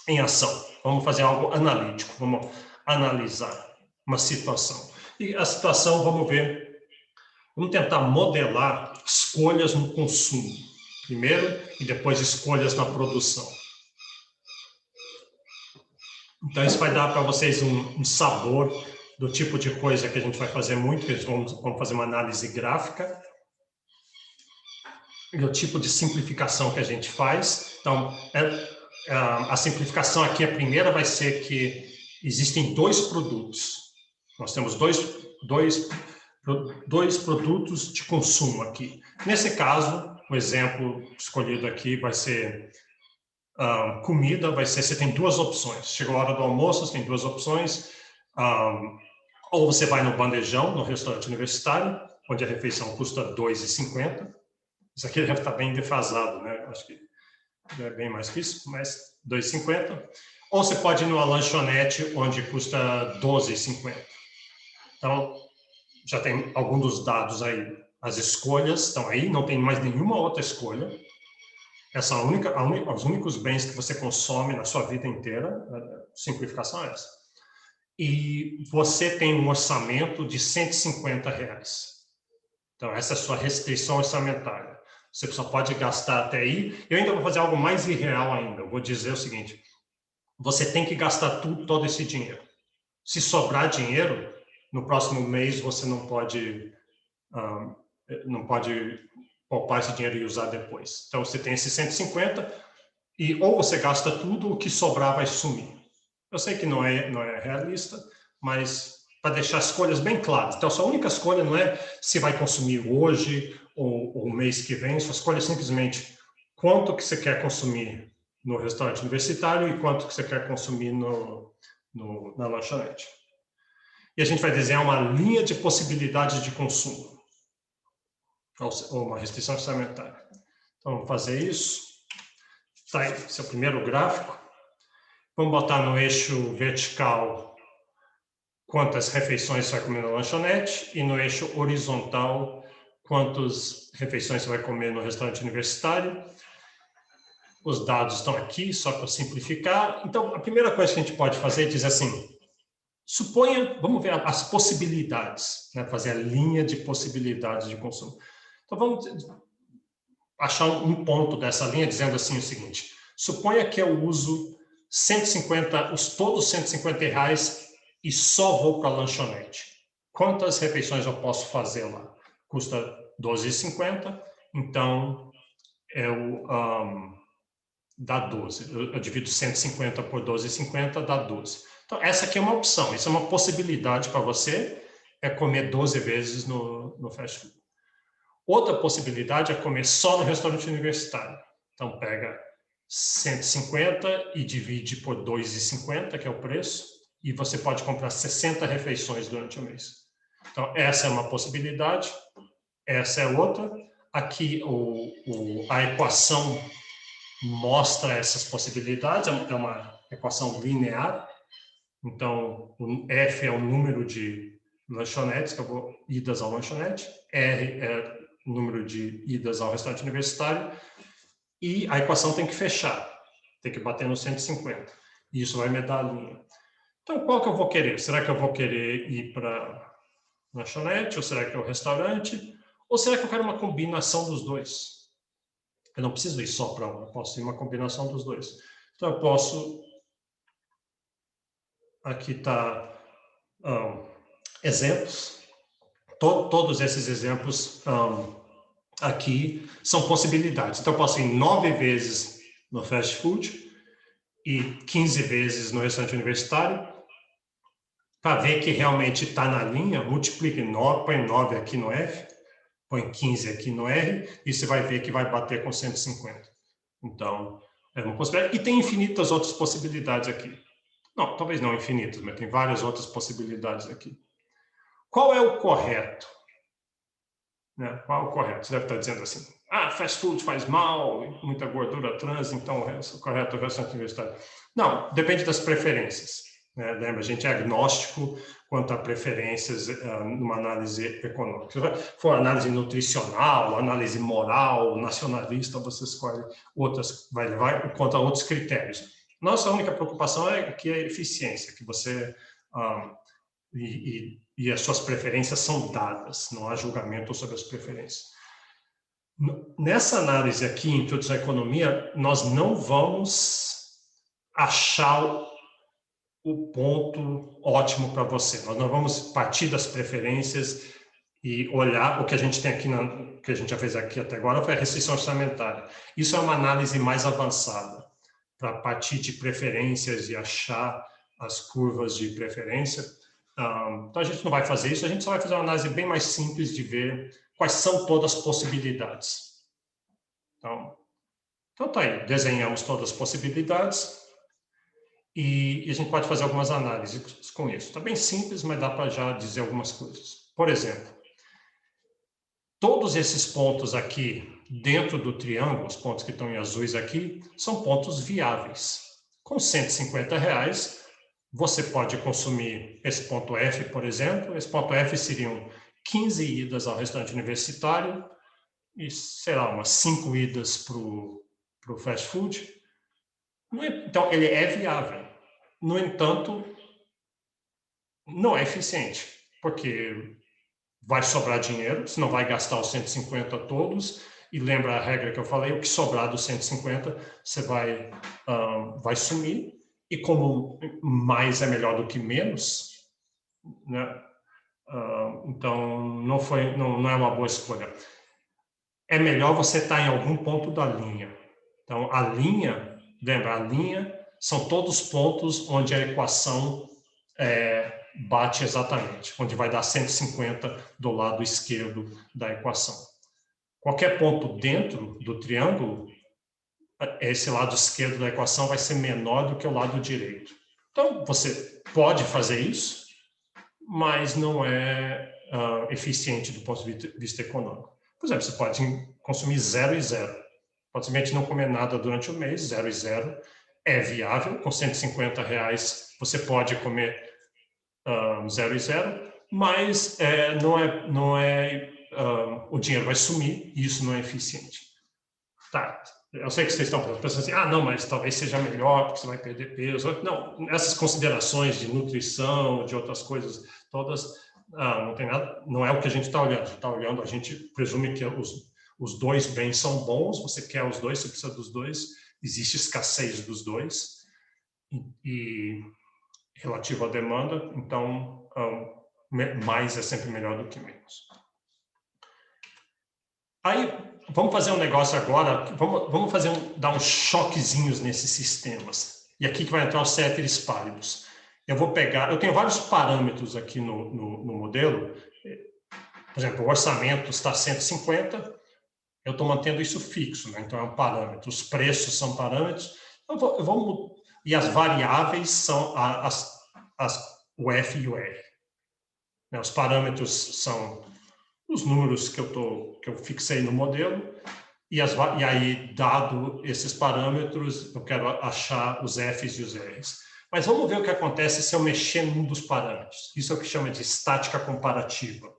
em ação. Vamos fazer algo analítico, vamos analisar uma situação. E a situação, vamos tentar modelar escolhas no consumo, primeiro, e depois escolhas na produção. Então, isso vai dar para vocês um sabor do tipo de coisa que a gente vai fazer muito, que vamos fazer uma análise gráfica, e o tipo de simplificação que a gente faz. Então, a simplificação aqui, a primeira vai ser que existem 2 produtos. Nós temos dois produtos de consumo aqui. Nesse caso, o exemplo escolhido aqui vai ser comida, você tem 2 opções. Chegou a hora do almoço, você tem 2 opções. Ou você vai no bandejão, no restaurante universitário, onde a refeição custa R$ 2,50. Isso aqui deve estar bem defasado, né? Acho que é bem mais que isso, mas R$ 2,50. Ou você pode ir numa lanchonete, onde custa R$ 12,50. Então, já tem alguns dos dados aí. As escolhas estão aí, não tem mais nenhuma outra escolha. Essa os únicos bens que você consome na sua vida inteira, a simplificação é essa. E você tem um orçamento de R$ 150. Então, essa é a sua restrição orçamentária. Você só pode gastar até aí. Eu ainda vou fazer algo mais irreal ainda. Eu vou dizer o seguinte: você tem que gastar todo esse dinheiro. Se sobrar dinheiro, no próximo mês você não pode poupar esse dinheiro e usar depois. Então, você tem esse 150 e ou você gasta tudo, o que sobrar vai sumir. Eu sei que não é realista, mas para deixar as escolhas bem claras. Então, a sua única escolha não é se vai consumir hoje ou mês que vem. Sua escolha é simplesmente quanto que você quer consumir no restaurante universitário e quanto que você quer consumir na lanchonete. E a gente vai desenhar uma linha de possibilidades de consumo, ou uma restrição orçamentária. Então, vamos fazer isso. Tá aí, esse é o primeiro gráfico. Vamos botar no eixo vertical quantas refeições você vai comer na lanchonete e no eixo horizontal quantas refeições você vai comer no restaurante universitário. Os dados estão aqui, só para simplificar. Então, a primeira coisa que a gente pode fazer é dizer assim, suponha, vamos ver as possibilidades, né? Fazer a linha de possibilidades de consumo. Então, vamos achar um ponto dessa linha dizendo assim o seguinte, suponha que eu uso 150, todos 150 reais e só vou para a lanchonete. Quantas refeições eu posso fazer lá? Custa R$12,50, então dá 12. Eu divido 150 por 12,50, dá 12. Então, essa aqui é uma opção, isso é uma possibilidade para você, é comer 12 vezes no fast food. Outra possibilidade é comer só no restaurante universitário. Então, pega 150 e divide por R$2,50, que é o preço, e você pode comprar 60 refeições durante o mês. Então, essa é uma possibilidade, essa é outra. Aqui, a equação mostra essas possibilidades, é uma equação linear. Então, o F é o número de lanchonetes, idas ao lanchonete, R é o número de idas ao restaurante universitário, e a equação tem que fechar, tem que bater no 150. E isso vai me dar a linha. Então, qual que eu vou querer? Será que eu vou querer ir para lanchonete, ou será que é o restaurante? Ou será que eu quero uma combinação dos dois? Eu não preciso ir só para um, eu posso ir uma combinação dos dois. Então, eu posso... Aqui está exemplos. Todos esses exemplos aqui são possibilidades. Então, eu posso ir 9 vezes no fast food e 15 vezes no restaurante universitário. Para ver que realmente está na linha, multiplique 9, põe 9 aqui no F, põe 15 aqui no R, e você vai ver que vai bater com 150. Então, é uma possibilidade. E tem infinitas outras possibilidades aqui. Não, talvez não infinitas, mas tem várias outras possibilidades aqui. Qual é o correto? Né? Qual é o correto? Você deve estar dizendo assim, fast food faz mal, muita gordura trans, então o correto é o restaurante universitário. Não, depende das preferências. Né? Lembra, a gente é agnóstico quanto a preferências numa análise econômica. Se for análise nutricional, análise moral, nacionalista, você escolhe outras, vai levar conta outros critérios. Nossa única preocupação é que a eficiência, que você... E as suas preferências são dadas, não há julgamento sobre as preferências. Nessa análise aqui, Introdução à Economia, nós não vamos achar o ponto ótimo para você. Nós não vamos partir das preferências e olhar o que a gente tem aqui, que a gente já fez aqui até agora, foi a restrição orçamentária. Isso é uma análise mais avançada, para partir de preferências e achar as curvas de preferência. Então, a gente não vai fazer isso, a gente só vai fazer uma análise bem mais simples de ver quais são todas as possibilidades. Então tá aí, desenhamos todas as possibilidades e a gente pode fazer algumas análises com isso. Está bem simples, mas dá para já dizer algumas coisas. Por exemplo, todos esses pontos aqui dentro do triângulo, os pontos que estão em azuis aqui, são pontos viáveis. Com R$150, você pode consumir esse ponto F, por exemplo. Esse ponto F seriam 15 idas ao restaurante universitário e, sei lá, umas 5 idas para o fast food. Então, ele é viável. No entanto, não é eficiente, porque vai sobrar dinheiro, você não vai gastar os 150 todos, e lembra a regra que eu falei, o que sobrar dos 150, você vai sumir. E como mais é melhor do que menos, né? Então não é uma boa escolha. É melhor você estar em algum ponto da linha. Então a linha, lembra, a linha são todos os pontos onde a equação bate exatamente, onde vai dar 150 do lado esquerdo da equação. Qualquer ponto dentro do triângulo esse lado esquerdo da equação vai ser menor do que o lado direito. Então, você pode fazer isso, mas não é eficiente do ponto de vista econômico. Por exemplo, você pode consumir 0 e 0. Pode simplesmente não comer nada durante o mês, 0 e 0. É viável, com R$150 você pode comer 0 e 0, mas o dinheiro vai sumir e isso não é eficiente. Tá, eu sei que vocês estão pensando assim, não, mas talvez seja melhor porque você vai perder peso. Não, essas considerações de nutrição, de outras coisas todas, não tem nada, não é o que a gente está olhando. A gente presume que os dois bens são bons, você quer os dois, você precisa dos dois, existe escassez dos dois, e relativo à demanda, então mais é sempre melhor do que menos. Aí, vamos fazer um negócio agora, vamos dar uns choquezinhos nesses sistemas. E aqui que vai entrar os ceteris paribus. Eu tenho vários parâmetros aqui no modelo. Por exemplo, o orçamento está 150, eu estou mantendo isso fixo, né? Então é um parâmetro. Os preços são parâmetros. E as variáveis são o F e o R. Os parâmetros são os números que eu fixei no modelo, e aí, dado esses parâmetros, eu quero achar os Fs e os Rs. Mas vamos ver o que acontece se eu mexer num dos parâmetros. Isso é o que chama de estática comparativa,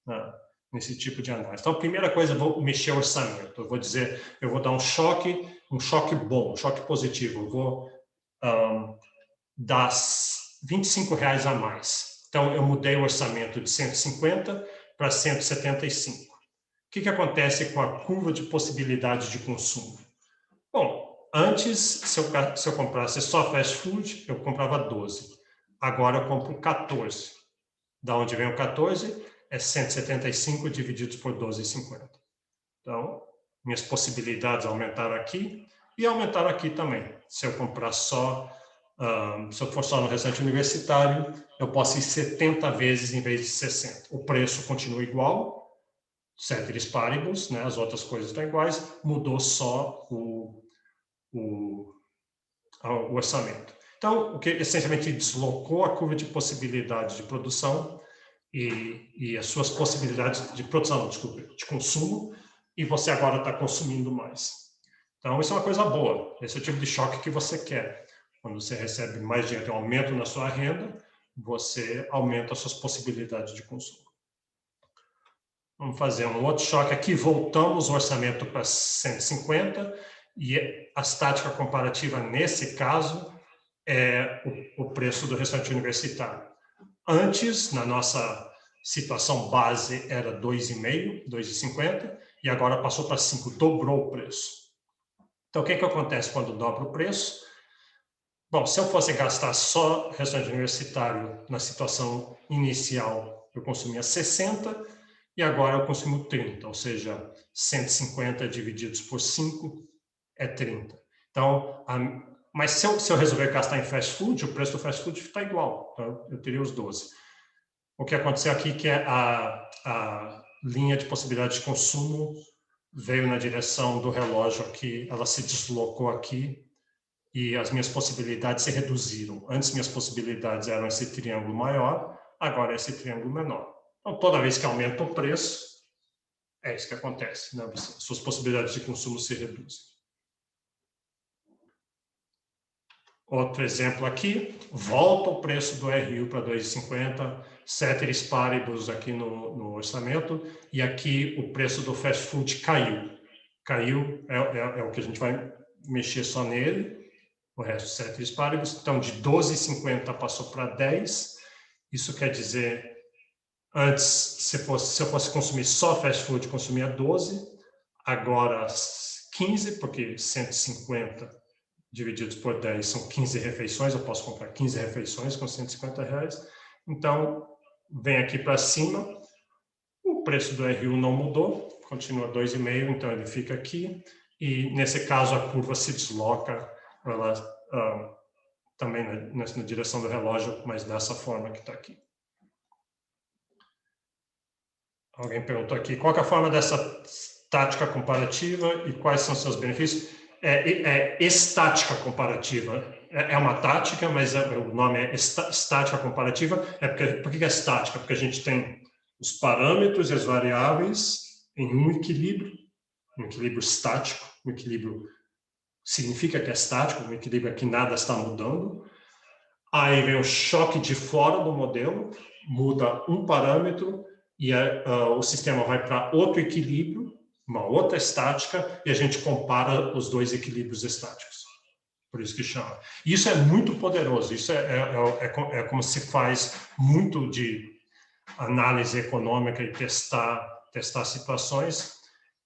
né, nesse tipo de análise. Então, a primeira coisa, eu vou mexer o orçamento. Eu vou dar um choque bom, um choque positivo. Eu vou dar R$25 a mais. Então, eu mudei o orçamento de 150 para 175. O que acontece com a curva de possibilidade de consumo? Bom, antes, se eu comprasse só fast food, eu comprava 12. Agora eu compro 14. Da onde vem o 14? É 175 divididos por 12,50. Então, minhas possibilidades aumentaram aqui e aumentaram aqui também. Se eu comprar só, se eu for só no restaurante universitário, eu posso ir 70 vezes em vez de 60. O preço continua igual, ceteris paribus, né? As outras coisas estão iguais, mudou só o orçamento. Então, o que essencialmente deslocou a curva de possibilidade de produção e as suas possibilidades de produção, desculpa, de consumo, e você agora está consumindo mais. Então, isso é uma coisa boa. Esse é o tipo de choque que você quer. Quando você recebe mais dinheiro, um aumento na sua renda, você aumenta as suas possibilidades de consumo. Vamos fazer um outro choque aqui. Voltamos o orçamento para 150 e a estática comparativa, nesse caso, é o preço do restaurante universitário. Antes, na nossa situação base, era 2,5, 2,50, e agora passou para 5, dobrou o preço. Então, o que acontece quando dobra o preço? Bom, se eu fosse gastar só restaurante universitário na situação inicial, eu consumia 60, e agora eu consumo 30, ou seja, 150 divididos por 5 é 30. Então, mas se eu resolver gastar em fast food, o preço do fast food está igual, então eu teria os 12. O que aconteceu aqui é que a linha de possibilidade de consumo veio na direção do relógio aqui, ela se deslocou aqui e as minhas possibilidades se reduziram. Antes, minhas possibilidades eram esse triângulo maior, agora é esse triângulo menor. Então, toda vez que aumenta o preço, é isso que acontece, né? Suas possibilidades de consumo se reduzem. Outro exemplo aqui, volta o preço do RU para 2,50, ceteris paribus aqui no orçamento, e aqui o preço do fast food caiu. Caiu, é o que a gente vai mexer só nele, o resto ceteris paribus. Então, de 12,50 passou para 10, isso quer dizer, antes, se eu fosse consumir só fast food, consumia 12, agora 15, porque 150 divididos por 10 são 15 refeições, eu posso comprar 15 refeições com R$150. Então, vem aqui para cima, o preço do RU não mudou, continua 2,5, então ele fica aqui, e nesse caso a curva se desloca, ela também na direção do relógio, mas dessa forma que está aqui. Alguém perguntou aqui, qual é a forma dessa tática comparativa e quais são seus benefícios? estática comparativa. É uma tática, mas o nome é estática comparativa. Por que é estática? Porque a gente tem os parâmetros e as variáveis em um equilíbrio estático. Um equilíbrio significa que é estático, um equilíbrio é que nada está mudando. Aí vem o choque de fora do modelo, muda um parâmetro e o sistema vai para outro equilíbrio, uma outra estática, e a gente compara os dois equilíbrios estáticos. Por isso que chama. Isso é muito poderoso, isso é como se faz muito de análise econômica e testar situações.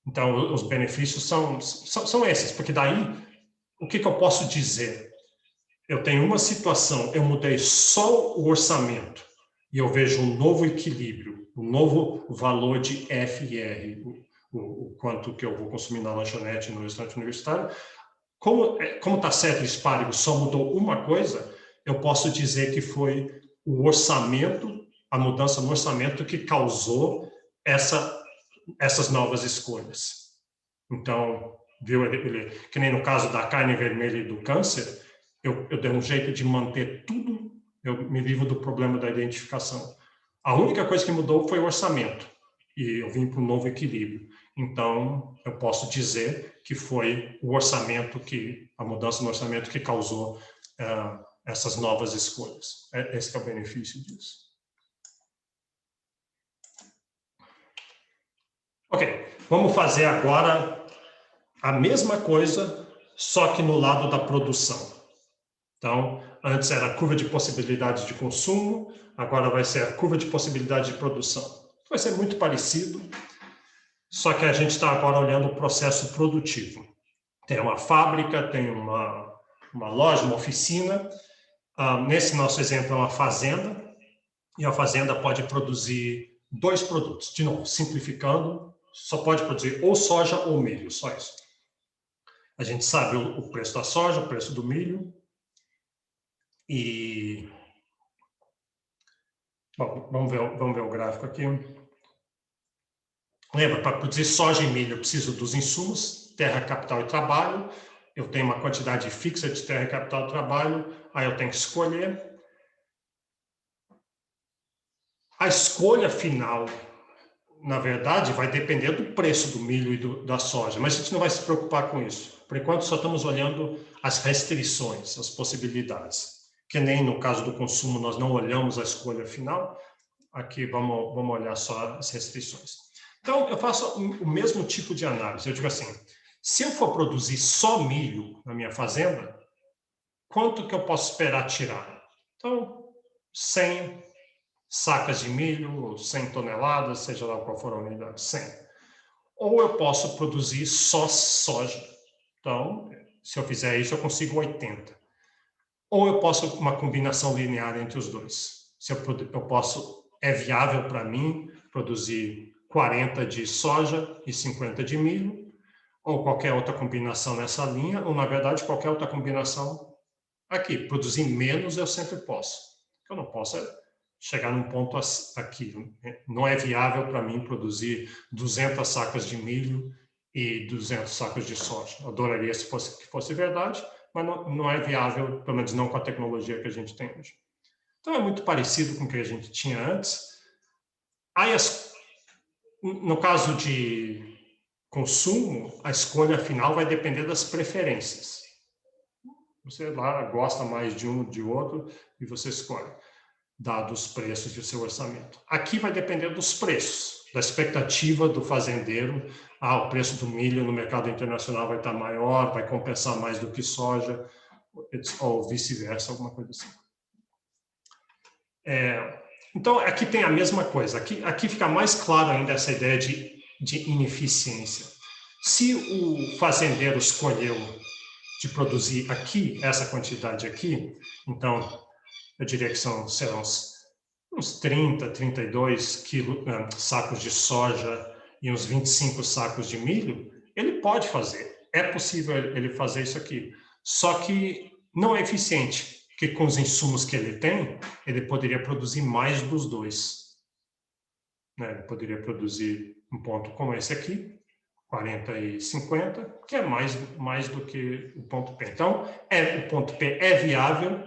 Então, os benefícios são esses, porque daí, o que eu posso dizer? Eu tenho uma situação, eu mudei só o orçamento e eu vejo um novo equilíbrio, um novo valor de F e R, o quanto que eu vou consumir na lanchonete no restaurante universitário. Como está certo o Spárigo só mudou uma coisa, eu posso dizer que foi o orçamento, a mudança no orçamento que causou essas novas escolhas. Então, viu, que nem no caso da carne vermelha e do câncer, eu dei um jeito de manter tudo, eu me livro do problema da identificação. A única coisa que mudou foi o orçamento, e eu vim para um novo equilíbrio. Então, eu posso dizer que foi o orçamento a mudança no orçamento que causou essas novas escolhas. Esse é o benefício disso. Ok, vamos fazer agora a mesma coisa, só que no lado da produção. Então, antes era a curva de possibilidades de consumo, agora vai ser a curva de possibilidade de produção. Vai ser muito parecido, só que a gente está agora olhando o processo produtivo. Tem uma fábrica, tem uma loja, uma oficina. Nesse nosso exemplo é uma fazenda, e a fazenda pode produzir 2 produtos. De novo, simplificando, só pode produzir ou soja ou milho, só isso. A gente sabe o preço da soja, o preço do milho. E bom, vamos ver o gráfico aqui. Lembra, para produzir soja e milho eu preciso dos insumos, terra, capital e trabalho. Eu tenho uma quantidade fixa de terra, capital e trabalho, aí eu tenho que escolher. A escolha final, na verdade, vai depender do preço do milho e da soja, mas a gente não vai se preocupar com isso. Por enquanto, só estamos olhando as restrições, as possibilidades. Que nem no caso do consumo, nós não olhamos a escolha final, aqui vamos olhar só as restrições. Então, eu faço o mesmo tipo de análise. Eu digo assim, se eu for produzir só milho na minha fazenda, quanto que eu posso esperar tirar? Então, 100 sacas de milho, 100 toneladas, seja lá qual for a unidade, 100. Ou eu posso produzir só soja. Então, se eu fizer isso, eu consigo 80. Ou eu posso uma combinação linear entre os dois. Se é viável para mim produzir 40 de soja e 50 de milho, ou qualquer outra combinação nessa linha, ou, na verdade, qualquer outra combinação aqui. Produzir menos eu sempre posso. Eu não posso chegar num ponto aqui. Não é viável para mim produzir 200 sacas de milho e 200 sacos de soja. Eu adoraria que fosse verdade, mas não é viável, pelo menos não com a tecnologia que a gente tem hoje. Então, é muito parecido com o que a gente tinha antes. Aí, no caso de consumo, a escolha final vai depender das preferências. Você lá gosta mais de um ou de outro e você escolhe, dados os preços e o seu orçamento. Aqui vai depender dos preços, da expectativa do fazendeiro. O preço do milho no mercado internacional vai estar maior, vai compensar mais do que soja, ou vice-versa, alguma coisa assim. Então, aqui tem a mesma coisa. Aqui fica mais claro ainda essa ideia de ineficiência. Se o fazendeiro escolheu de produzir aqui, essa quantidade aqui, então, eu diria que serão uns 30, 32 sacos de soja e uns 25 sacos de milho, ele pode fazer. É possível ele fazer isso aqui. Só que não é eficiente, porque com os insumos que ele tem, ele poderia produzir mais dos dois. Ele poderia produzir um ponto como esse aqui, 40 e 50, que é mais do que o ponto P. Então, o ponto P é viável,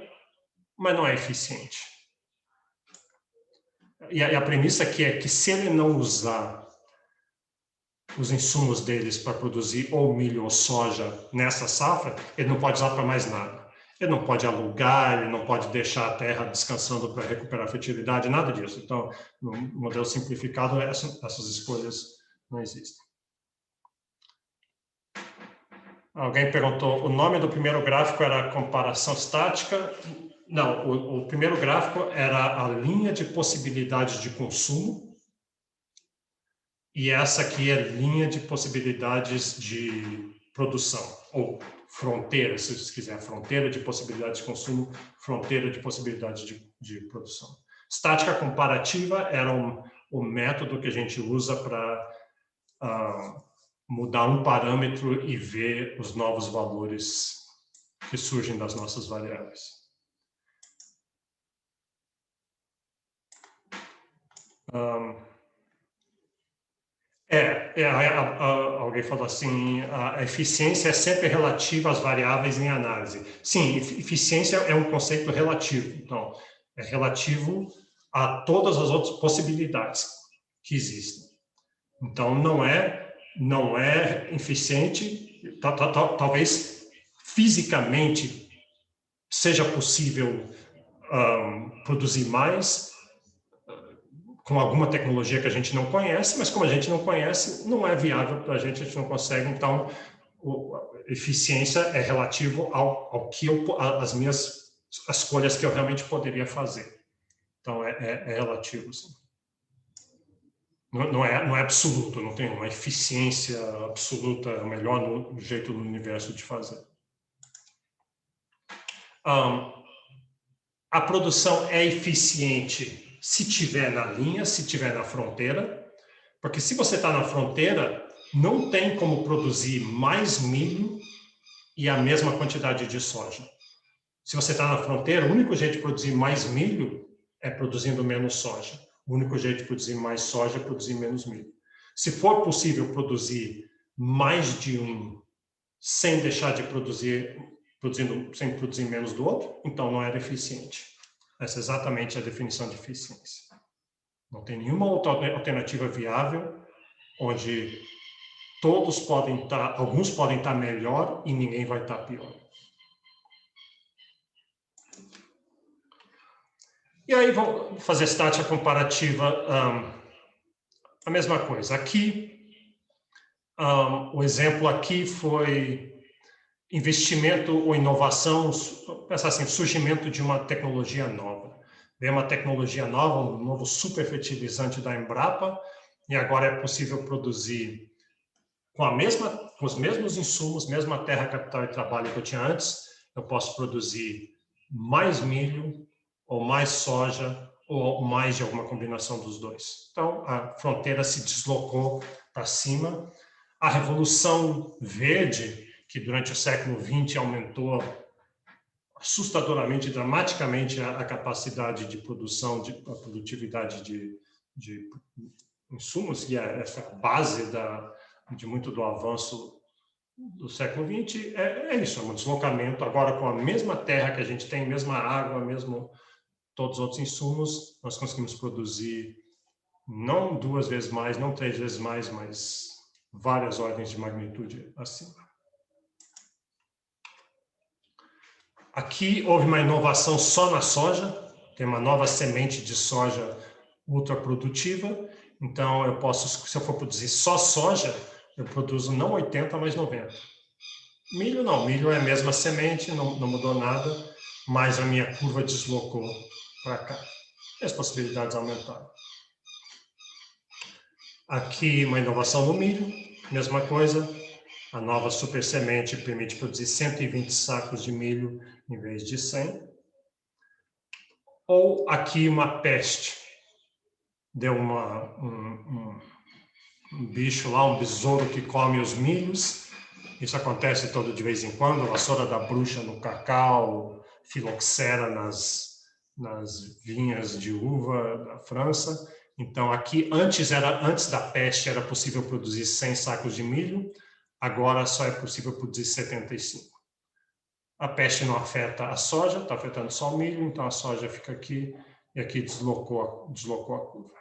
mas não é eficiente. E a premissa aqui é que se ele não usar os insumos deles para produzir ou milho ou soja nessa safra, ele não pode usar para mais nada. Ele não pode alugar, ele não pode deixar a terra descansando para recuperar a fertilidade, nada disso. Então, no modelo simplificado, essas escolhas não existem. Alguém perguntou, o nome do primeiro gráfico era comparação estática? Não, o primeiro gráfico era a linha de possibilidades de consumo, e essa aqui é a linha de possibilidades de produção, ou fronteira, se você quiser, fronteira de possibilidades de consumo, fronteira de possibilidades de produção. Estática comparativa era o método que a gente usa para mudar um parâmetro e ver os novos valores que surgem das nossas variáveis. Alguém falou assim, a eficiência é sempre relativa às variáveis em análise. Sim, eficiência é um conceito relativo. Então, é relativo a todas as outras possibilidades que existem. Então, não é eficiente, talvez fisicamente seja possível produzir mais com alguma tecnologia que a gente não conhece, mas como a gente não conhece, não é viável para a gente não consegue. Então, a eficiência é relativo ao que as minhas escolhas que eu realmente poderia fazer. Então, é relativo, sim. Não é absoluto, não tem uma eficiência absoluta, o melhor jeito do universo de fazer. A produção é eficiente se tiver na linha, se tiver na fronteira, porque se você está na fronteira, não tem como produzir mais milho e a mesma quantidade de soja. Se você está na fronteira, o único jeito de produzir mais milho é produzindo menos soja. O único jeito de produzir mais soja é produzir menos milho. Se for possível produzir mais de um sem deixar de sem produzir menos do outro, então não era eficiente. Essa é exatamente a definição de eficiência. Não tem nenhuma outra alternativa viável onde alguns podem estar melhor e ninguém vai estar pior. E aí, vamos fazer estática comparativa, a mesma coisa. Aqui, o exemplo aqui foi investimento ou inovação, pensar assim, surgimento de uma tecnologia nova. Veio uma tecnologia nova, um novo superfertilizante da Embrapa, e agora é possível produzir com os mesmos insumos, mesma terra, capital e trabalho que eu tinha antes, eu posso produzir mais milho, ou mais soja, ou mais de alguma combinação dos dois. Então, a fronteira se deslocou para cima. A Revolução Verde, que durante o século XX aumentou assustadoramente, dramaticamente a capacidade de produção, a produtividade de insumos, e essa base de muito do avanço do século XX, é isso, é um deslocamento agora com a mesma terra que a gente tem, mesma água, mesmo todos os outros insumos, nós conseguimos produzir não 2 vezes mais, não 3 vezes mais, mas várias ordens de magnitude acima. Aqui houve uma inovação só na soja, tem uma nova semente de soja ultra produtiva, então eu posso, se eu for produzir só soja, eu produzo não 80, mas 90. Milho não, milho é a mesma semente, não mudou nada, mas a minha curva deslocou para cá. E as possibilidades aumentaram. Aqui uma inovação no milho, mesma coisa. A nova super semente permite produzir 120 sacos de milho em vez de 100. Ou aqui uma peste. Deu um bicho lá, um besouro que come os milhos. Isso acontece todo de vez em quando. A vassoura da bruxa no cacau, filoxera nas vinhas de uva da França. Então, aqui, antes da peste, era possível produzir 100 sacos de milho, agora só é possível produzir 75. A peste não afeta a soja, está afetando só o milho, então a soja fica aqui, e aqui deslocou a curva.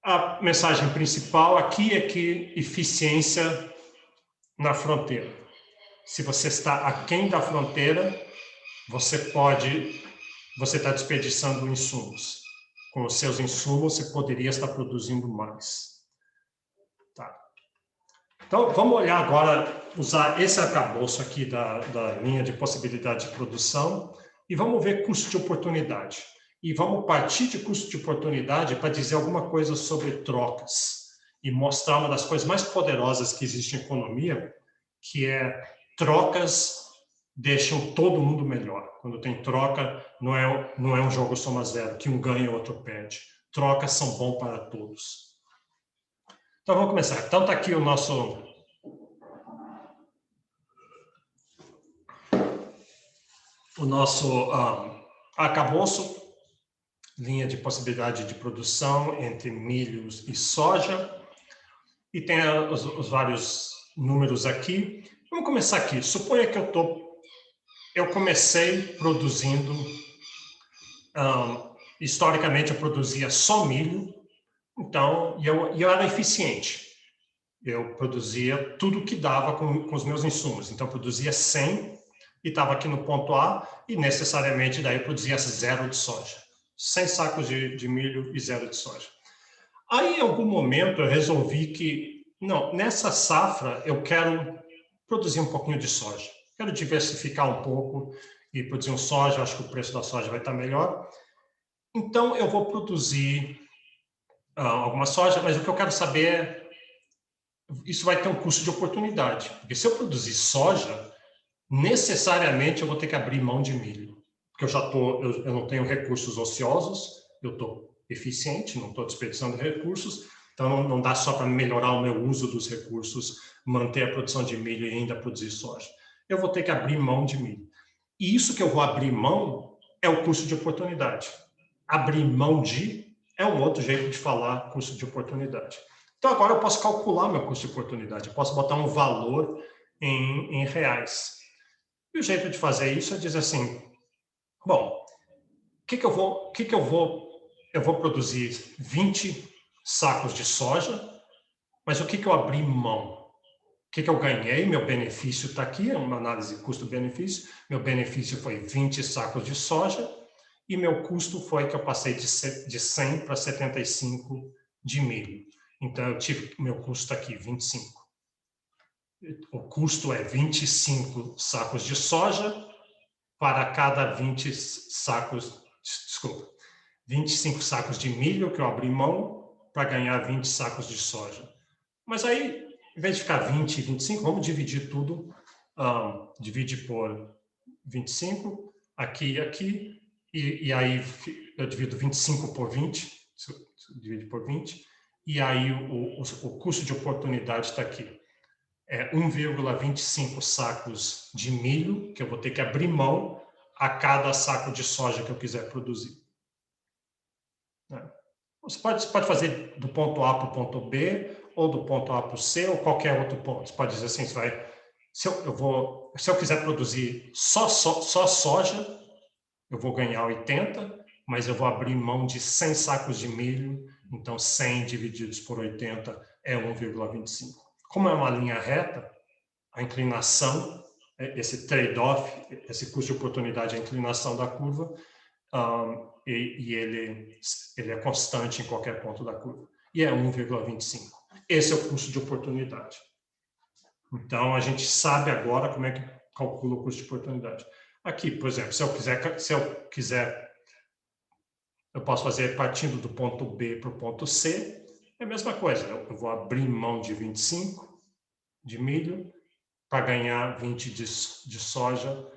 A mensagem principal aqui é que eficiência na fronteira. Se você está aquém da fronteira, você está desperdiçando insumos. Com os seus insumos, você poderia estar produzindo mais. Tá. Então, vamos olhar agora, usar esse arcabouço aqui da linha de possibilidade de produção e vamos ver custo de oportunidade. E vamos partir de custo de oportunidade para dizer alguma coisa sobre trocas e mostrar uma das coisas mais poderosas que existe em economia, que é trocas deixam todo mundo melhor. Quando tem troca, não é um jogo soma zero, que um ganha e o outro perde. Trocas são bons para todos. Então, vamos começar. Então, está aqui o nosso arcabouço, linha de possibilidade de produção entre milhos e soja. E tem os vários números aqui. Vamos começar aqui. Suponha que eu comecei produzindo, historicamente eu produzia só milho, então eu era eficiente. Eu produzia tudo que dava com os meus insumos. Então, eu produzia 100 e estava aqui no ponto A e necessariamente daí eu produzia 0 de soja. 100 sacos de milho e 0 de soja. Aí, em algum momento, eu resolvi que, não, nessa safra eu quero produzir um pouquinho de soja. Quero diversificar um pouco e produzir um soja, acho que o preço da soja vai estar melhor. Então, eu vou produzir alguma soja, mas o que eu quero saber é, isso vai ter um custo de oportunidade. Porque se eu produzir soja, necessariamente eu vou ter que abrir mão de milho. Porque eu não tenho recursos ociosos, eu estou eficiente, não estou desperdiçando recursos, então não dá só para melhorar o meu uso dos recursos, manter a produção de milho e ainda produzir soja. Eu vou ter que abrir mão de milho. E isso que eu vou abrir mão é o custo de oportunidade. Abrir mão de é um outro jeito de falar custo de oportunidade. Então, agora eu posso calcular meu custo de oportunidade, eu posso botar um valor em reais. E o jeito de fazer isso é dizer assim, bom, eu vou produzir 20 sacos de soja, mas o que eu abri mão? O que eu ganhei? Meu benefício está aqui, é uma análise custo-benefício. Meu benefício foi 20 sacos de soja e meu custo foi que eu passei de 100 para 75 de milho. Então, eu tive meu custo aqui, 25. O custo é 25 sacos de soja para cada 25 sacos de milho que eu abri mão para ganhar 20 sacos de soja. Mas aí, em vez de ficar 20 e 25, vamos dividir tudo. Divide por 25, aqui e aqui, e aí eu divido 25 por 20, divide por 20, e aí o custo de oportunidade está aqui. É 1,25 sacos de milho que eu vou ter que abrir mão a cada saco de soja que eu quiser produzir. Você pode fazer do ponto A para o ponto B, ou do ponto A para o C, ou qualquer outro ponto. Você pode dizer assim, se eu quiser produzir só soja, eu vou ganhar 80, mas eu vou abrir mão de 100 sacos de milho, então 100 divididos por 80 é 1,25. Como é uma linha reta, a inclinação, esse trade-off, esse custo de oportunidade, a inclinação da curva, e ele é constante em qualquer ponto da curva. E é 1,25. Esse é o custo de oportunidade. Então, a gente sabe agora como é que calcula o custo de oportunidade. Aqui, por exemplo, se eu quiser, eu posso fazer partindo do ponto B para o ponto C, é a mesma coisa. Eu vou abrir mão de 25 de milho para ganhar 20 de soja,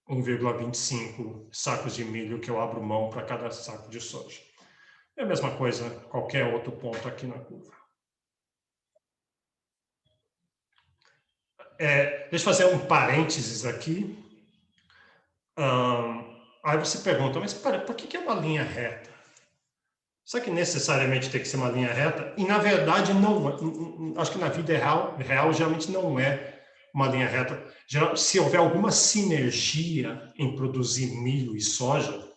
1,25 sacos de milho que eu abro mão para cada saco de soja. É a mesma coisa, qualquer outro ponto aqui na curva. Deixa eu fazer um parênteses aqui. Aí você pergunta, mas por que é uma linha reta? Será que necessariamente tem que ser uma linha reta? E, na verdade, não. Acho que na vida real geralmente não é uma linha reta. Se houver alguma sinergia em produzir milho e soja,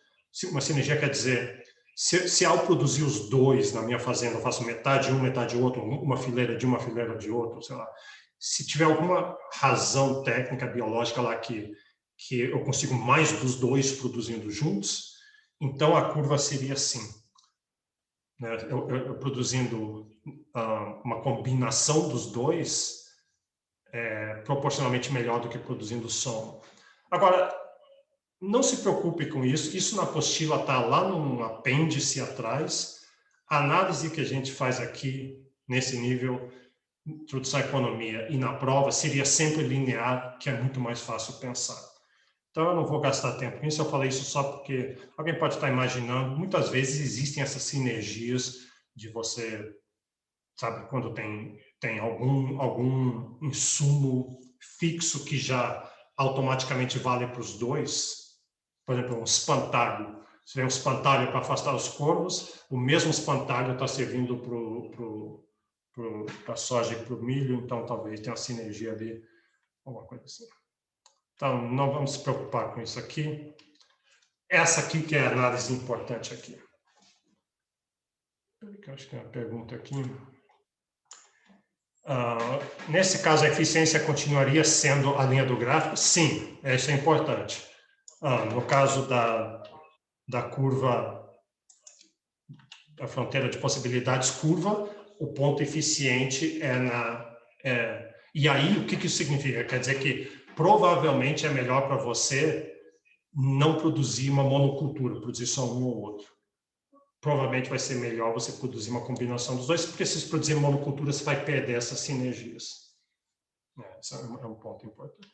uma sinergia quer dizer, se ao produzir os dois na minha fazenda, eu faço metade um, metade outro, uma fileira de uma, fileira de outro, sei lá. Se tiver alguma razão técnica, biológica lá que eu consigo mais dos dois produzindo juntos, então a curva seria assim. Né? Eu produzindo uma combinação dos dois proporcionalmente melhor do que produzindo só um. Agora, não se preocupe com isso na apostila está lá num apêndice atrás. A análise que a gente faz aqui, nesse nível, introdução à economia e na prova, seria sempre linear, que é muito mais fácil pensar. Então, eu não vou gastar tempo com isso, eu falei isso só porque alguém pode estar imaginando, muitas vezes existem essas sinergias de você, sabe, quando tem algum insumo fixo que já automaticamente vale para os dois, por exemplo, um espantalho. Se tem um espantalho para afastar os corvos, o mesmo espantalho está servindo para a soja e para o milho, então talvez tenha uma sinergia ali, alguma coisa assim. Então, não vamos se preocupar com isso aqui. Essa aqui que é a análise importante aqui. Eu acho que é uma pergunta aqui. Nesse caso, a eficiência continuaria sendo a linha do gráfico? Sim, isso é importante. No caso da curva, da fronteira de possibilidades curva, o ponto eficiente e aí, o que isso significa? Quer dizer que provavelmente é melhor para você não produzir uma monocultura, produzir só um ou outro. Provavelmente vai ser melhor você produzir uma combinação dos dois, porque se você produzir monocultura, você vai perder essas sinergias. Esse é um ponto importante.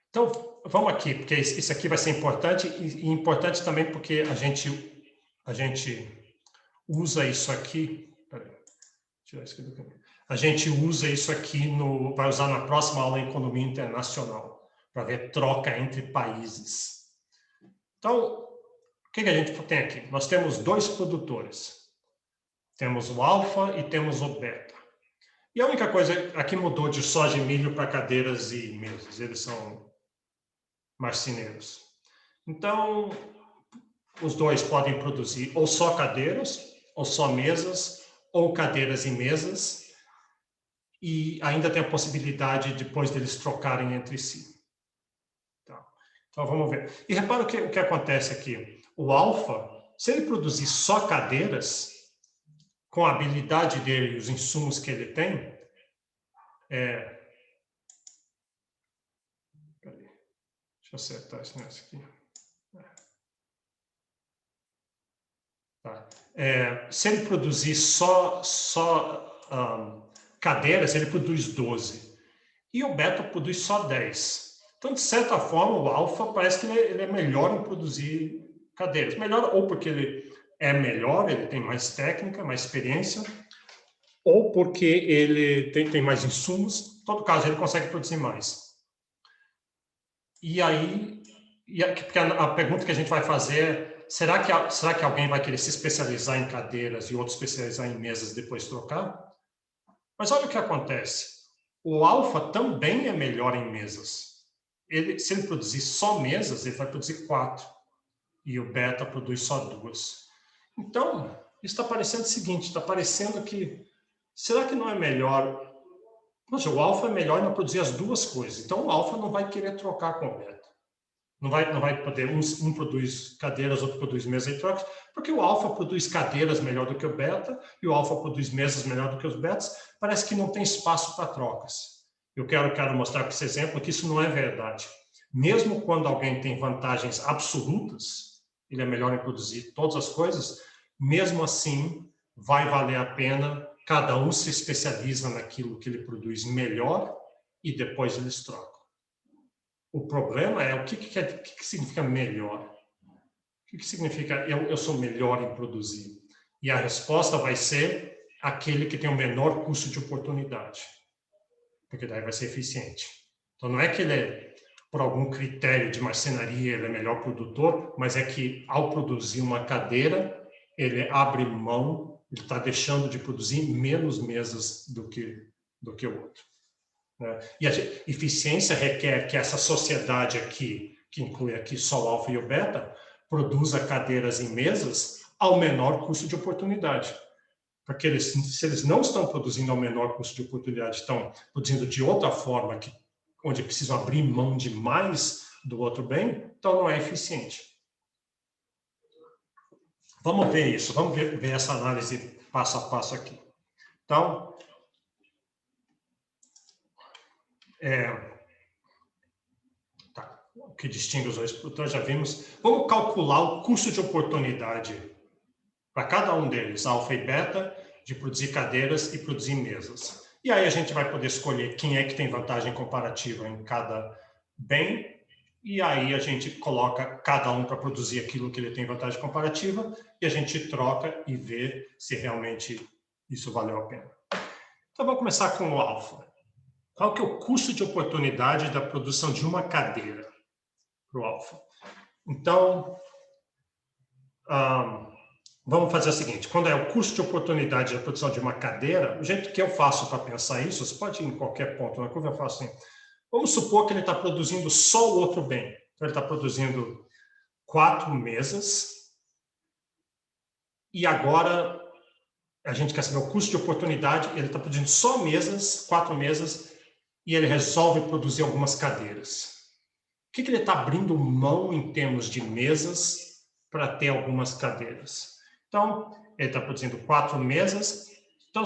Então, vamos aqui, porque isso aqui vai ser importante, e importante também porque a gente usa isso aqui. Peraí, tirar isso aqui do caminho. A gente usa isso aqui, vai usar na próxima aula em economia internacional, para ver troca entre países. Então, o que a gente tem aqui? Nós temos dois produtores. Temos o alfa e temos o beta. E a única coisa, aqui mudou de soja e milho para cadeiras e mesas. Eles são marceneiros. Então, os dois podem produzir ou só cadeiras, ou só mesas, ou cadeiras e mesas. E ainda tem a possibilidade depois deles trocarem entre si. Então vamos ver. E repara o que acontece aqui. O alfa, se ele produzir só cadeiras, com a habilidade dele e os insumos que ele tem, Peraí, deixa eu acertar isso nessa aqui. Tá. Se ele produzir só cadeiras, ele produz 12. E o beta produz só 10. Então, de certa forma, o alfa parece que ele é melhor em produzir cadeiras. Melhor ou porque ele é melhor, ele tem mais técnica, mais experiência, ou porque ele tem mais insumos. Em todo caso, ele consegue produzir mais. E aí, porque a pergunta que a gente vai fazer é, será que alguém vai querer se especializar em cadeiras e outro especializar em mesas e depois trocar? Mas olha o que acontece. O alfa também é melhor em mesas. Se ele produzir só mesas, ele vai produzir 4. E o beta produz só 2. Então, isso está parecendo o seguinte, está parecendo que, será que não é melhor... Poxa, o alfa é melhor em produzir as duas coisas. Então, o alfa não vai querer trocar com o beta. Não vai poder, um produz cadeiras, outro produz mesas e trocas, porque o alfa produz cadeiras melhor do que o beta e o alfa produz mesas melhor do que os betas. Parece que não tem espaço para trocas. Eu quero mostrar com esse exemplo que isso não é verdade. Mesmo quando alguém tem vantagens absolutas, ele é melhor em produzir todas as coisas, mesmo assim vai valer a pena, cada um se especializa naquilo que ele produz melhor e depois eles trocam. O problema é o que significa melhor? O que significa eu sou melhor em produzir? E a resposta vai ser aquele que tem o menor custo de oportunidade. Porque daí vai ser eficiente. Então, não é que ele por algum critério de marcenaria, ele é melhor produtor, mas é que, ao produzir uma cadeira, ele abre mão, ele está deixando de produzir menos mesas do que o outro. Né? E a eficiência requer que essa sociedade aqui, que inclui aqui só o alfa e o beta, produza cadeiras e mesas ao menor custo de oportunidade. Porque se eles não estão produzindo ao menor custo de oportunidade, estão produzindo de outra forma, onde precisam abrir mão de mais do outro bem, então não é eficiente. Vamos ver isso, vamos ver essa análise passo a passo aqui. Então, o que distingue os dois produtores, já vimos. Vamos calcular o custo de oportunidade para cada um deles, alfa e beta, de produzir cadeiras e produzir mesas. E aí a gente vai poder escolher quem é que tem vantagem comparativa em cada bem, e aí a gente coloca cada um para produzir aquilo que ele tem vantagem comparativa, e a gente troca e vê se realmente isso valeu a pena. Então vamos começar com o alfa. Qual que é o custo de oportunidade da produção de uma cadeira para o alfa? Então, vamos fazer o seguinte, quando é o custo de oportunidade da produção de uma cadeira, o jeito que eu faço para pensar isso, você pode ir em qualquer ponto na curva, eu faço assim, vamos supor que ele está produzindo só o outro bem. Então, ele está produzindo 4 mesas, e agora a gente quer saber o custo de oportunidade, ele está produzindo só mesas, 4 mesas, e ele resolve produzir algumas cadeiras. O que ele está abrindo mão em termos de mesas para ter algumas cadeiras? Então, ele está produzindo 4 mesas. Então,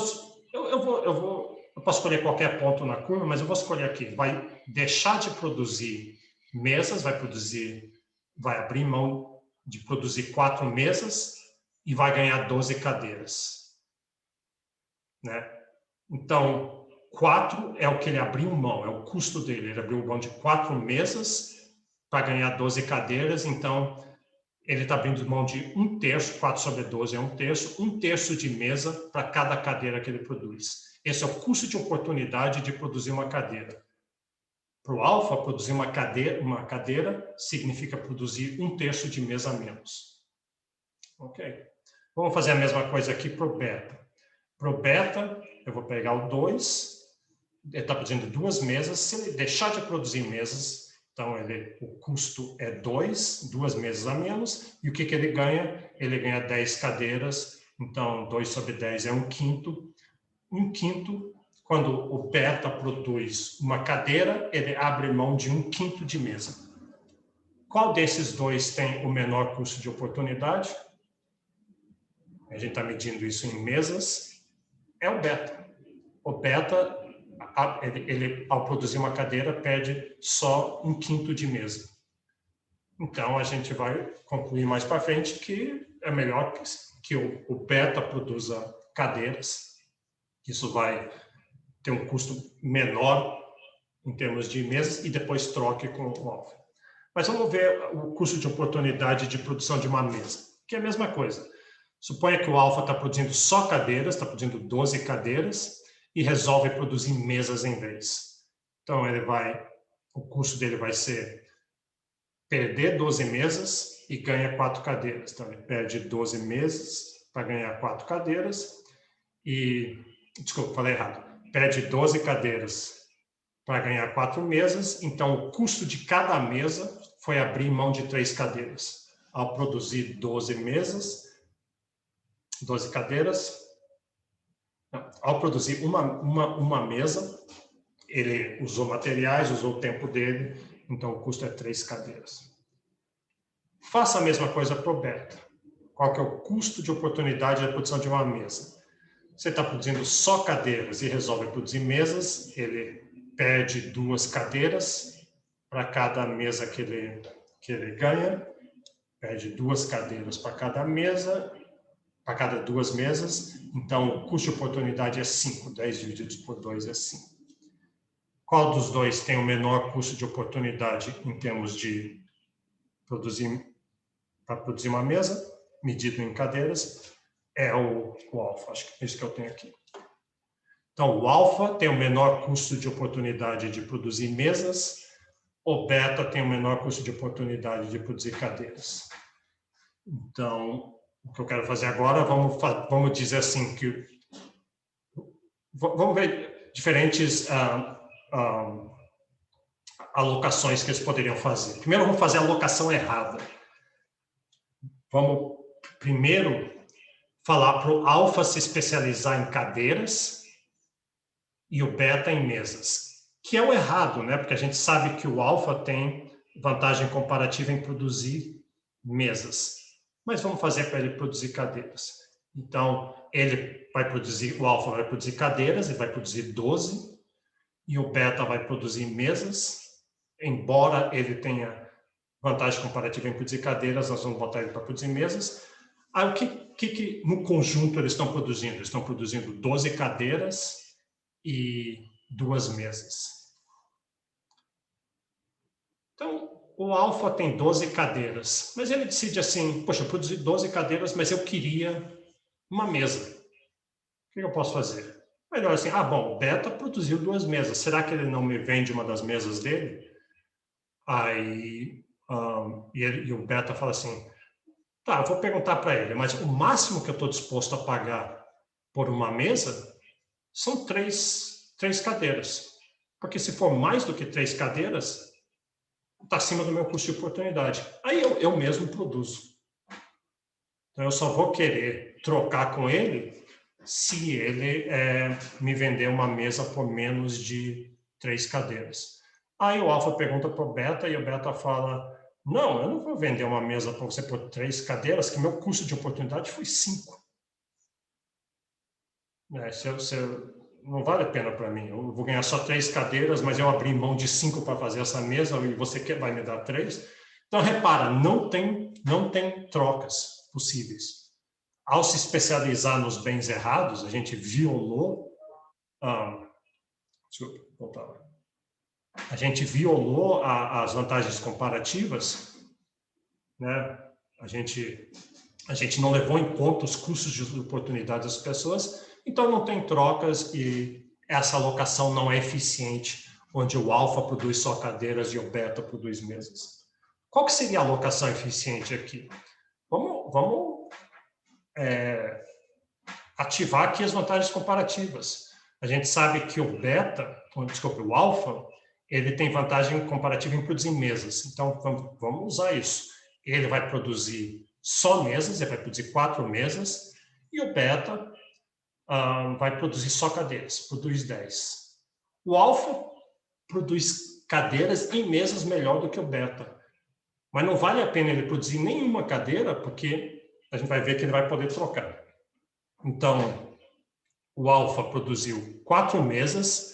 eu posso escolher qualquer ponto na curva, mas eu vou escolher aqui. Vai deixar de produzir mesas, vai abrir mão de produzir 4 mesas e vai ganhar 12 cadeiras. Né? Então, 4 é o que ele abriu mão, é o custo dele. Ele abriu mão de 4 mesas para ganhar 12 cadeiras, então ele está abrindo mão de 1/3, 4 sobre 12 é 1/3, 1/3 de mesa para cada cadeira que ele produz. Esse é o custo de oportunidade de produzir uma cadeira. Para o alfa, produzir uma cadeira significa produzir 1/3 de mesa a menos. Ok? Vamos fazer a mesma coisa aqui para o beta. Para o beta, eu vou pegar o 2, ele está produzindo 2 mesas, se ele deixar de produzir mesas, então o custo é 2 mesas a menos, e o que ele ganha? Ele ganha 10 cadeiras, então 2 sobre 10 é 1/5. 1/5, quando o beta produz uma cadeira, ele abre mão de 1/5 de mesa. Qual desses dois tem o menor custo de oportunidade? A gente está medindo isso em mesas. É o beta. O beta, ele, ao produzir uma cadeira, perde só 1/5 de mesa. Então, a gente vai concluir mais para frente que é melhor que o beta produza cadeiras. Isso vai ter um custo menor em termos de mesas e depois troque com o alfa. Mas vamos ver o custo de oportunidade de produção de uma mesa, que é a mesma coisa. Suponha que o alfa está produzindo só cadeiras, está produzindo 12 cadeiras, e resolve produzir mesas em vez. Então, o custo dele vai ser perder 12 mesas e ganha 4 cadeiras. Então, ele perde 12 mesas para ganhar 4 cadeiras desculpa, falei errado. Perde 12 cadeiras para ganhar 4 mesas, então o custo de cada mesa foi abrir mão de 3 cadeiras. Ao produzir 12 cadeiras, ao produzir uma mesa, ele usou materiais, usou o tempo dele, então o custo é 3 cadeiras. Faça a mesma coisa para o beta. Qual que é o custo de oportunidade da produção de uma mesa? Você está produzindo só cadeiras e resolve produzir mesas, ele perde 2 cadeiras para cada mesa que ele ganha, perde 2 cadeiras para cada mesa, para cada 2 mesas, então o custo de oportunidade é 5, 10 divididos por 2 é 5. Qual dos dois tem o menor custo de oportunidade em termos de para produzir uma mesa, medido em cadeiras? É o alfa, acho que é isso que eu tenho aqui. Então, o alfa tem o menor custo de oportunidade de produzir mesas, o beta tem o menor custo de oportunidade de produzir cadeiras. Então, o que eu quero fazer agora, vamos dizer assim, que vamos ver diferentes alocações que eles poderiam fazer. Primeiro, vamos fazer a alocação errada. Vamos primeiro falar para o alfa se especializar em cadeiras e o beta em mesas, que é o errado, né? Porque a gente sabe que o alfa tem vantagem comparativa em produzir mesas. Mas vamos fazer para ele produzir cadeiras. Então, o alfa vai produzir cadeiras, ele vai produzir 12, e o beta vai produzir mesas. Embora ele tenha vantagem comparativa em produzir cadeiras, nós vamos botar ele para produzir mesas. Aí, o que no conjunto eles estão produzindo? Eles estão produzindo 12 cadeiras e 2 mesas. Então, o alfa tem 12 cadeiras, mas ele decide assim, poxa, eu produzi 12 cadeiras, mas eu queria uma mesa. O que eu posso fazer? Melhor assim, bom, o beta produziu 2 mesas, será que ele não me vende uma das mesas dele? Aí, e o beta fala assim, tá, eu vou perguntar para ele, mas o máximo que eu estou disposto a pagar por uma mesa são 3 cadeiras. Porque se for mais do que 3 cadeiras, está acima do meu custo de oportunidade. Aí eu mesmo produzo. Então, eu só vou querer trocar com ele se ele me vender uma mesa por menos de 3 cadeiras. Aí o alfa pergunta para o beta e o beta fala, não, eu não vou vender uma mesa para você por 3 cadeiras, que meu custo de oportunidade foi 5. Não vale a pena para mim. Eu vou ganhar só 3 cadeiras, mas eu abri mão de 5 para fazer essa mesa e você vai me dar 3. Então, repara, não tem trocas possíveis. Ao se especializar nos bens errados, a gente violou... desculpa, voltar lá. A gente violou as vantagens comparativas, né? A gente não levou em conta os custos de oportunidade das pessoas, então não tem trocas e essa alocação não é eficiente, onde o alfa produz só cadeiras e o beta produz mesas. Qual que seria a alocação eficiente aqui? Vamos ativar aqui as vantagens comparativas. A gente sabe que o alfa, ele tem vantagem comparativa em produzir mesas. Então, vamos usar isso. Ele vai produzir só mesas, ele vai produzir 4 mesas, e o beta vai produzir só cadeiras, produz 10. O alfa produz cadeiras e mesas melhor do que o beta. Mas não vale a pena ele produzir nenhuma cadeira, porque a gente vai ver que ele vai poder trocar. Então, o alfa produziu 4 mesas,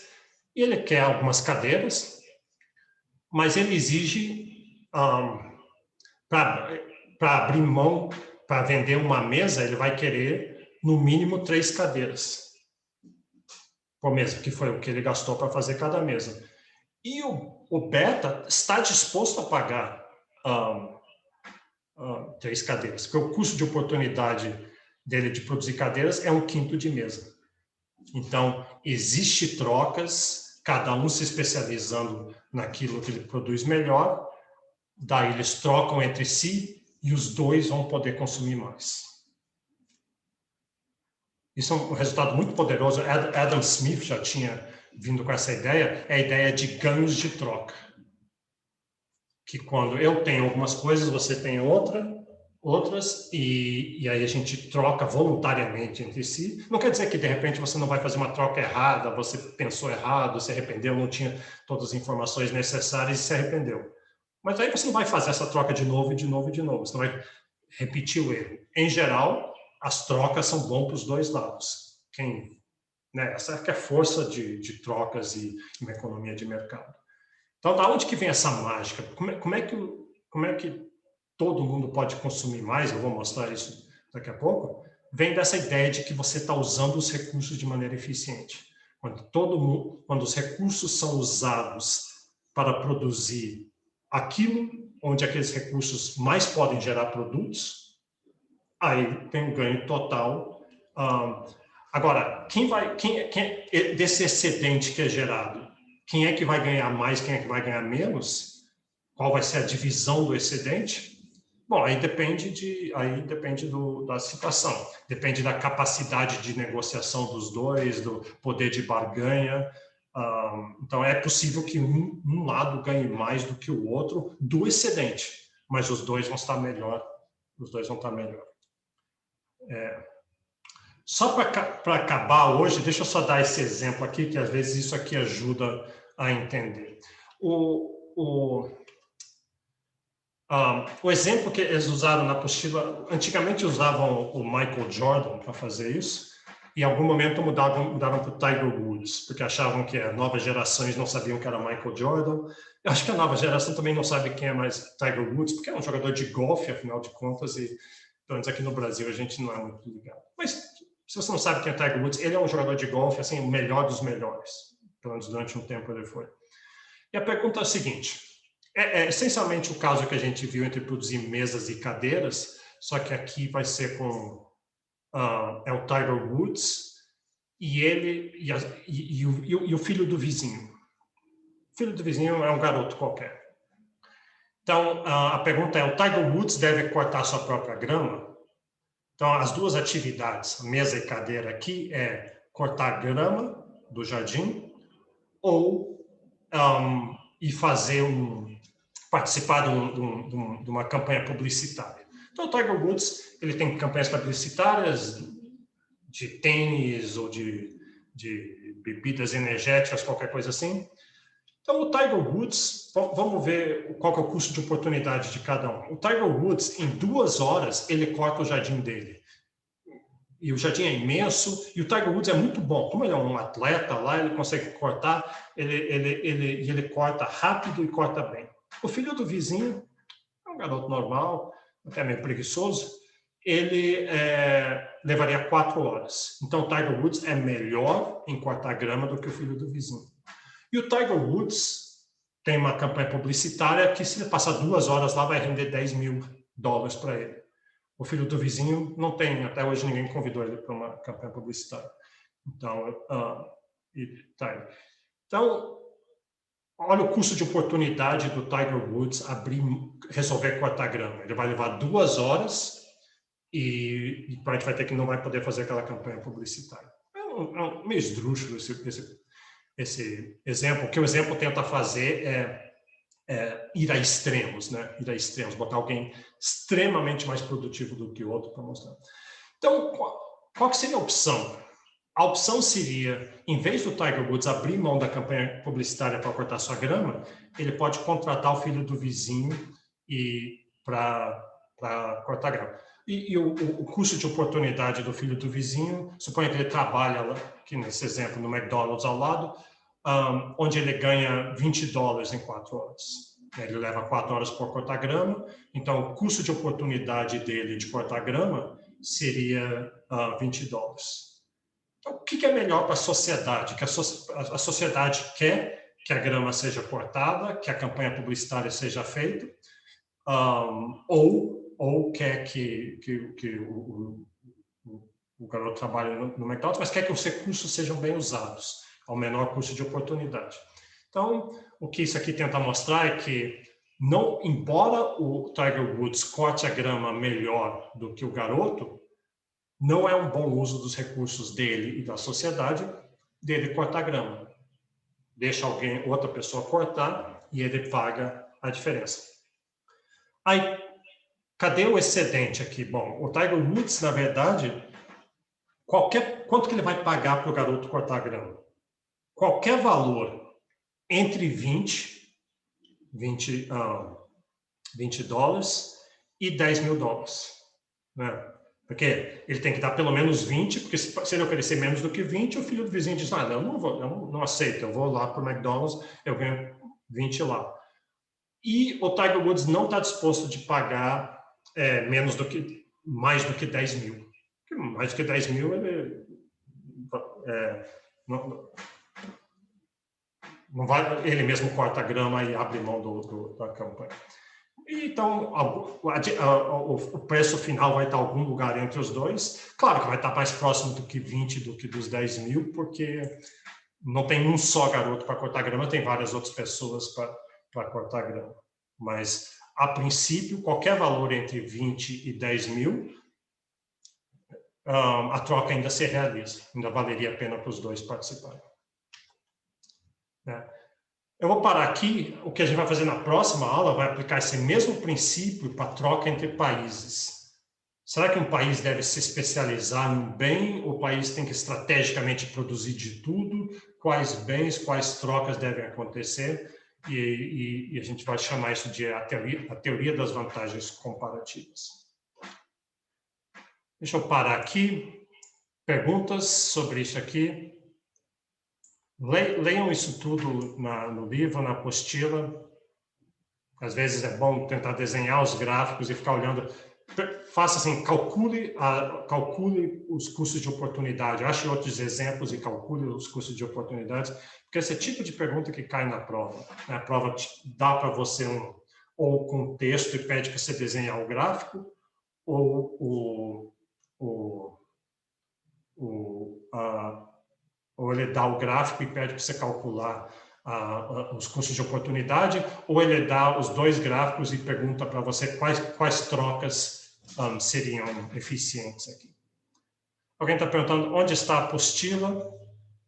e ele quer algumas cadeiras, mas ele exige, para abrir mão, para vender uma mesa, ele vai querer, no mínimo, 3 cadeiras por mesa, que foi o que ele gastou para fazer cada mesa. E o beta está disposto a pagar 3 cadeiras, porque o custo de oportunidade dele de produzir cadeiras é 1/5 de mesa. Então, existe trocas, cada um se especializando naquilo que ele produz melhor, daí eles trocam entre si e os dois vão poder consumir mais. Isso é um resultado muito poderoso. Adam Smith já tinha vindo com essa ideia, é a ideia de ganhos de troca. Que quando eu tenho algumas coisas, você tem outras, e aí a gente troca voluntariamente entre si. Não quer dizer que, de repente, você não vai fazer uma troca errada, você pensou errado, se arrependeu, não tinha todas as informações necessárias e se arrependeu. Mas aí você não vai fazer essa troca de novo e de novo e de novo. Você não vai repetir o erro. Em geral, as trocas são bons para os dois lados. Essa é a força de trocas e uma economia de mercado. Então, da onde que vem essa mágica? Como é que todo mundo pode consumir mais? Eu vou mostrar isso daqui a pouco. Vem dessa ideia de que você está usando os recursos de maneira eficiente. Quando os recursos são usados para produzir aquilo onde aqueles recursos mais podem gerar produtos, aí tem um ganho total. Agora, desse excedente que é gerado, quem é que vai ganhar mais, quem é que vai ganhar menos? qual vai ser a divisão do excedente? Bom, aí depende da situação, depende da capacidade de negociação dos dois, do poder de barganha. Então, é possível que um lado ganhe mais do que o outro do excedente, mas os dois vão estar melhor. Só para acabar hoje, deixa eu só dar esse exemplo aqui, que às vezes isso aqui ajuda a entender. O exemplo que eles usaram na apostila, antigamente usavam o Michael Jordan para fazer isso, e em algum momento mudaram para o Tiger Woods, porque achavam que as novas gerações não sabiam que era Michael Jordan. Eu acho que a nova geração também não sabe quem é mais Tiger Woods, porque é um jogador de golfe, afinal de contas, e pelo menos aqui no Brasil a gente não é muito ligado. Mas se você não sabe quem é Tiger Woods, ele é um jogador de golfe, assim, o melhor dos melhores. Pelo menos durante um tempo ele foi. E a pergunta é a seguinte: é essencialmente o caso que a gente viu entre produzir mesas e cadeiras, só que aqui vai ser com é o Tiger Woods e ele e o filho do vizinho. O filho do vizinho é um garoto qualquer. Então, a pergunta é: o Tiger Woods deve cortar sua própria grama? Então, as duas atividades, mesa e cadeira aqui, é cortar grama do jardim ou e fazer participar de uma campanha publicitária. Então, o Tiger Woods ele tem campanhas publicitárias de tênis ou de bebidas energéticas, qualquer coisa assim. Então, o Tiger Woods, vamos ver qual que é o custo de oportunidade de cada um. O Tiger Woods, em 2 horas, ele corta o jardim dele. E o jardim é imenso, e o Tiger Woods é muito bom. Como ele é um atleta lá, ele consegue cortar, ele corta rápido e corta bem. O filho do vizinho é um garoto normal, até meio preguiçoso, ele levaria 4 horas. Então, o Tiger Woods é melhor em cortar grama do que o filho do vizinho. E o Tiger Woods tem uma campanha publicitária que, se ele passar 2 horas lá, vai render $10 mil para ele. O filho do vizinho não tem, até hoje ninguém convidou ele para uma campanha publicitária. Então, olha o custo de oportunidade do Tiger Woods resolver cortar grama. Ele vai levar 2 horas e a gente vai ter que não vai poder fazer aquela campanha publicitária. É meio esdrúxulo esse exemplo. O que o exemplo tenta fazer é ir a extremos, né? Ir a extremos, botar alguém extremamente mais produtivo do que o outro para mostrar. Então, qual que seria a opção? A opção seria, em vez do Tiger Woods abrir mão da campanha publicitária para cortar sua grama, ele pode contratar o filho do vizinho para cortar grama. E o custo de oportunidade do filho do vizinho, suponha que ele trabalha, aqui nesse exemplo, no McDonald's ao lado, onde ele ganha $20 em 4 horas. Ele leva 4 horas para cortar grama, então o custo de oportunidade dele de cortar grama seria $20. Então, o que é melhor para a sociedade? Que a sociedade quer que a grama seja cortada, que a campanha publicitária seja feita, ou quer que o garoto trabalhe no McDonald's, mas quer que os recursos sejam bem usados, ao menor custo de oportunidade. Então, o que isso aqui tenta mostrar é que, não, embora o Tiger Woods corte a grama melhor do que o garoto, não é um bom uso dos recursos dele e da sociedade dele cortar grama. Deixa outra pessoa cortar e ele paga a diferença. Aí, cadê o excedente aqui? Bom, o Tiger Woods, na verdade, quanto que ele vai pagar para o garoto cortar a grama? Qualquer valor entre $20 e $10 mil. Né? Porque ele tem que dar pelo menos 20, porque se ele oferecer menos do que 20, o filho do vizinho diz: eu não aceito, eu vou lá para o McDonald's, eu ganho 20 lá. E o Tiger Woods não está disposto de pagar mais do que 10 mil. Mais do que 10 mil, não vai, ele mesmo corta a grama e abre mão da campanha. Então, o preço final vai estar em algum lugar entre os dois. Claro que vai estar mais próximo do que 20 do que dos 10 mil, porque não tem um só garoto para cortar grama, tem várias outras pessoas para cortar grama. Mas, a princípio, qualquer valor entre 20 e 10 mil, a troca ainda se realiza, ainda valeria a pena para os dois participarem. Eu vou parar aqui. O que a gente vai fazer na próxima aula vai aplicar esse mesmo princípio para troca entre países. Será que um país deve se especializar em um bem, ou o país tem que estrategicamente produzir de tudo? Quais bens, quais trocas devem acontecer? E a gente vai chamar isso de a teoria das vantagens comparativas. Deixa eu parar aqui. Perguntas sobre isso aqui? Leiam isso tudo no livro, na apostila. Às vezes é bom tentar desenhar os gráficos e ficar olhando. Faça assim, calcule os custos de oportunidade. Ache outros exemplos e calcule os custos de oportunidades, porque esse é o tipo de pergunta que cai na prova. A prova dá para você ou com texto e pede para você desenhar o gráfico, ou ele dá o gráfico e pede para você calcular os custos de oportunidade, ou ele dá os dois gráficos e pergunta para você quais trocas seriam eficientes aqui. Alguém está perguntando onde está a apostila?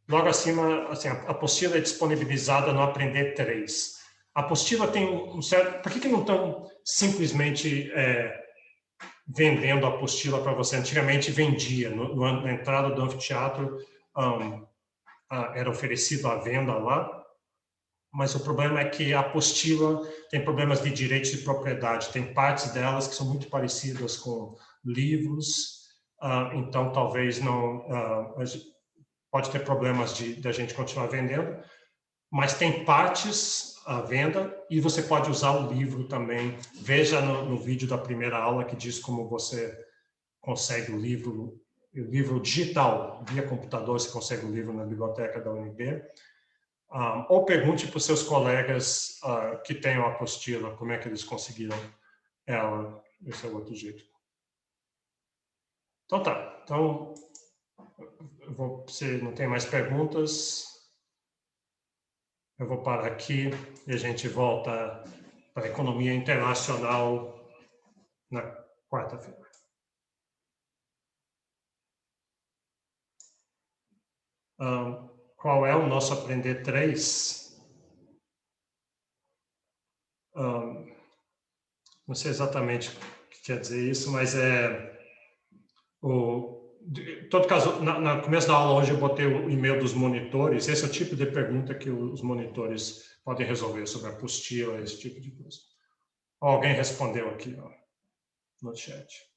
Logo acima, assim, a apostila é disponibilizada no Aprender 3. A apostila tem um certo... Por que não estão simplesmente vendendo a apostila para você? Antigamente vendia. Na entrada do anfiteatro era oferecido à venda lá. Mas o problema é que a apostila tem problemas de direitos de propriedade, tem partes delas que são muito parecidas com livros, então talvez não... pode ter problemas de a gente continuar vendendo, mas tem partes à venda e você pode usar o livro também. Veja no vídeo da primeira aula que diz como você consegue o livro digital, via computador, você consegue o livro na biblioteca da UNB. Ou pergunte para os seus colegas que têm a apostila, como é que eles conseguiram ela. Esse é o outro jeito. Então tá. Então, se não tem mais perguntas, eu vou parar aqui e a gente volta para a economia internacional na quarta-feira. Qual é o nosso Aprender 3? Não sei exatamente o que quer dizer isso, mas em todo caso, no começo da aula hoje eu botei o e-mail dos monitores. Esse é o tipo de pergunta que os monitores podem resolver sobre a apostila, esse tipo de coisa. Alguém respondeu aqui no chat.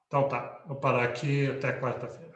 Então tá, vou parar aqui até quarta-feira.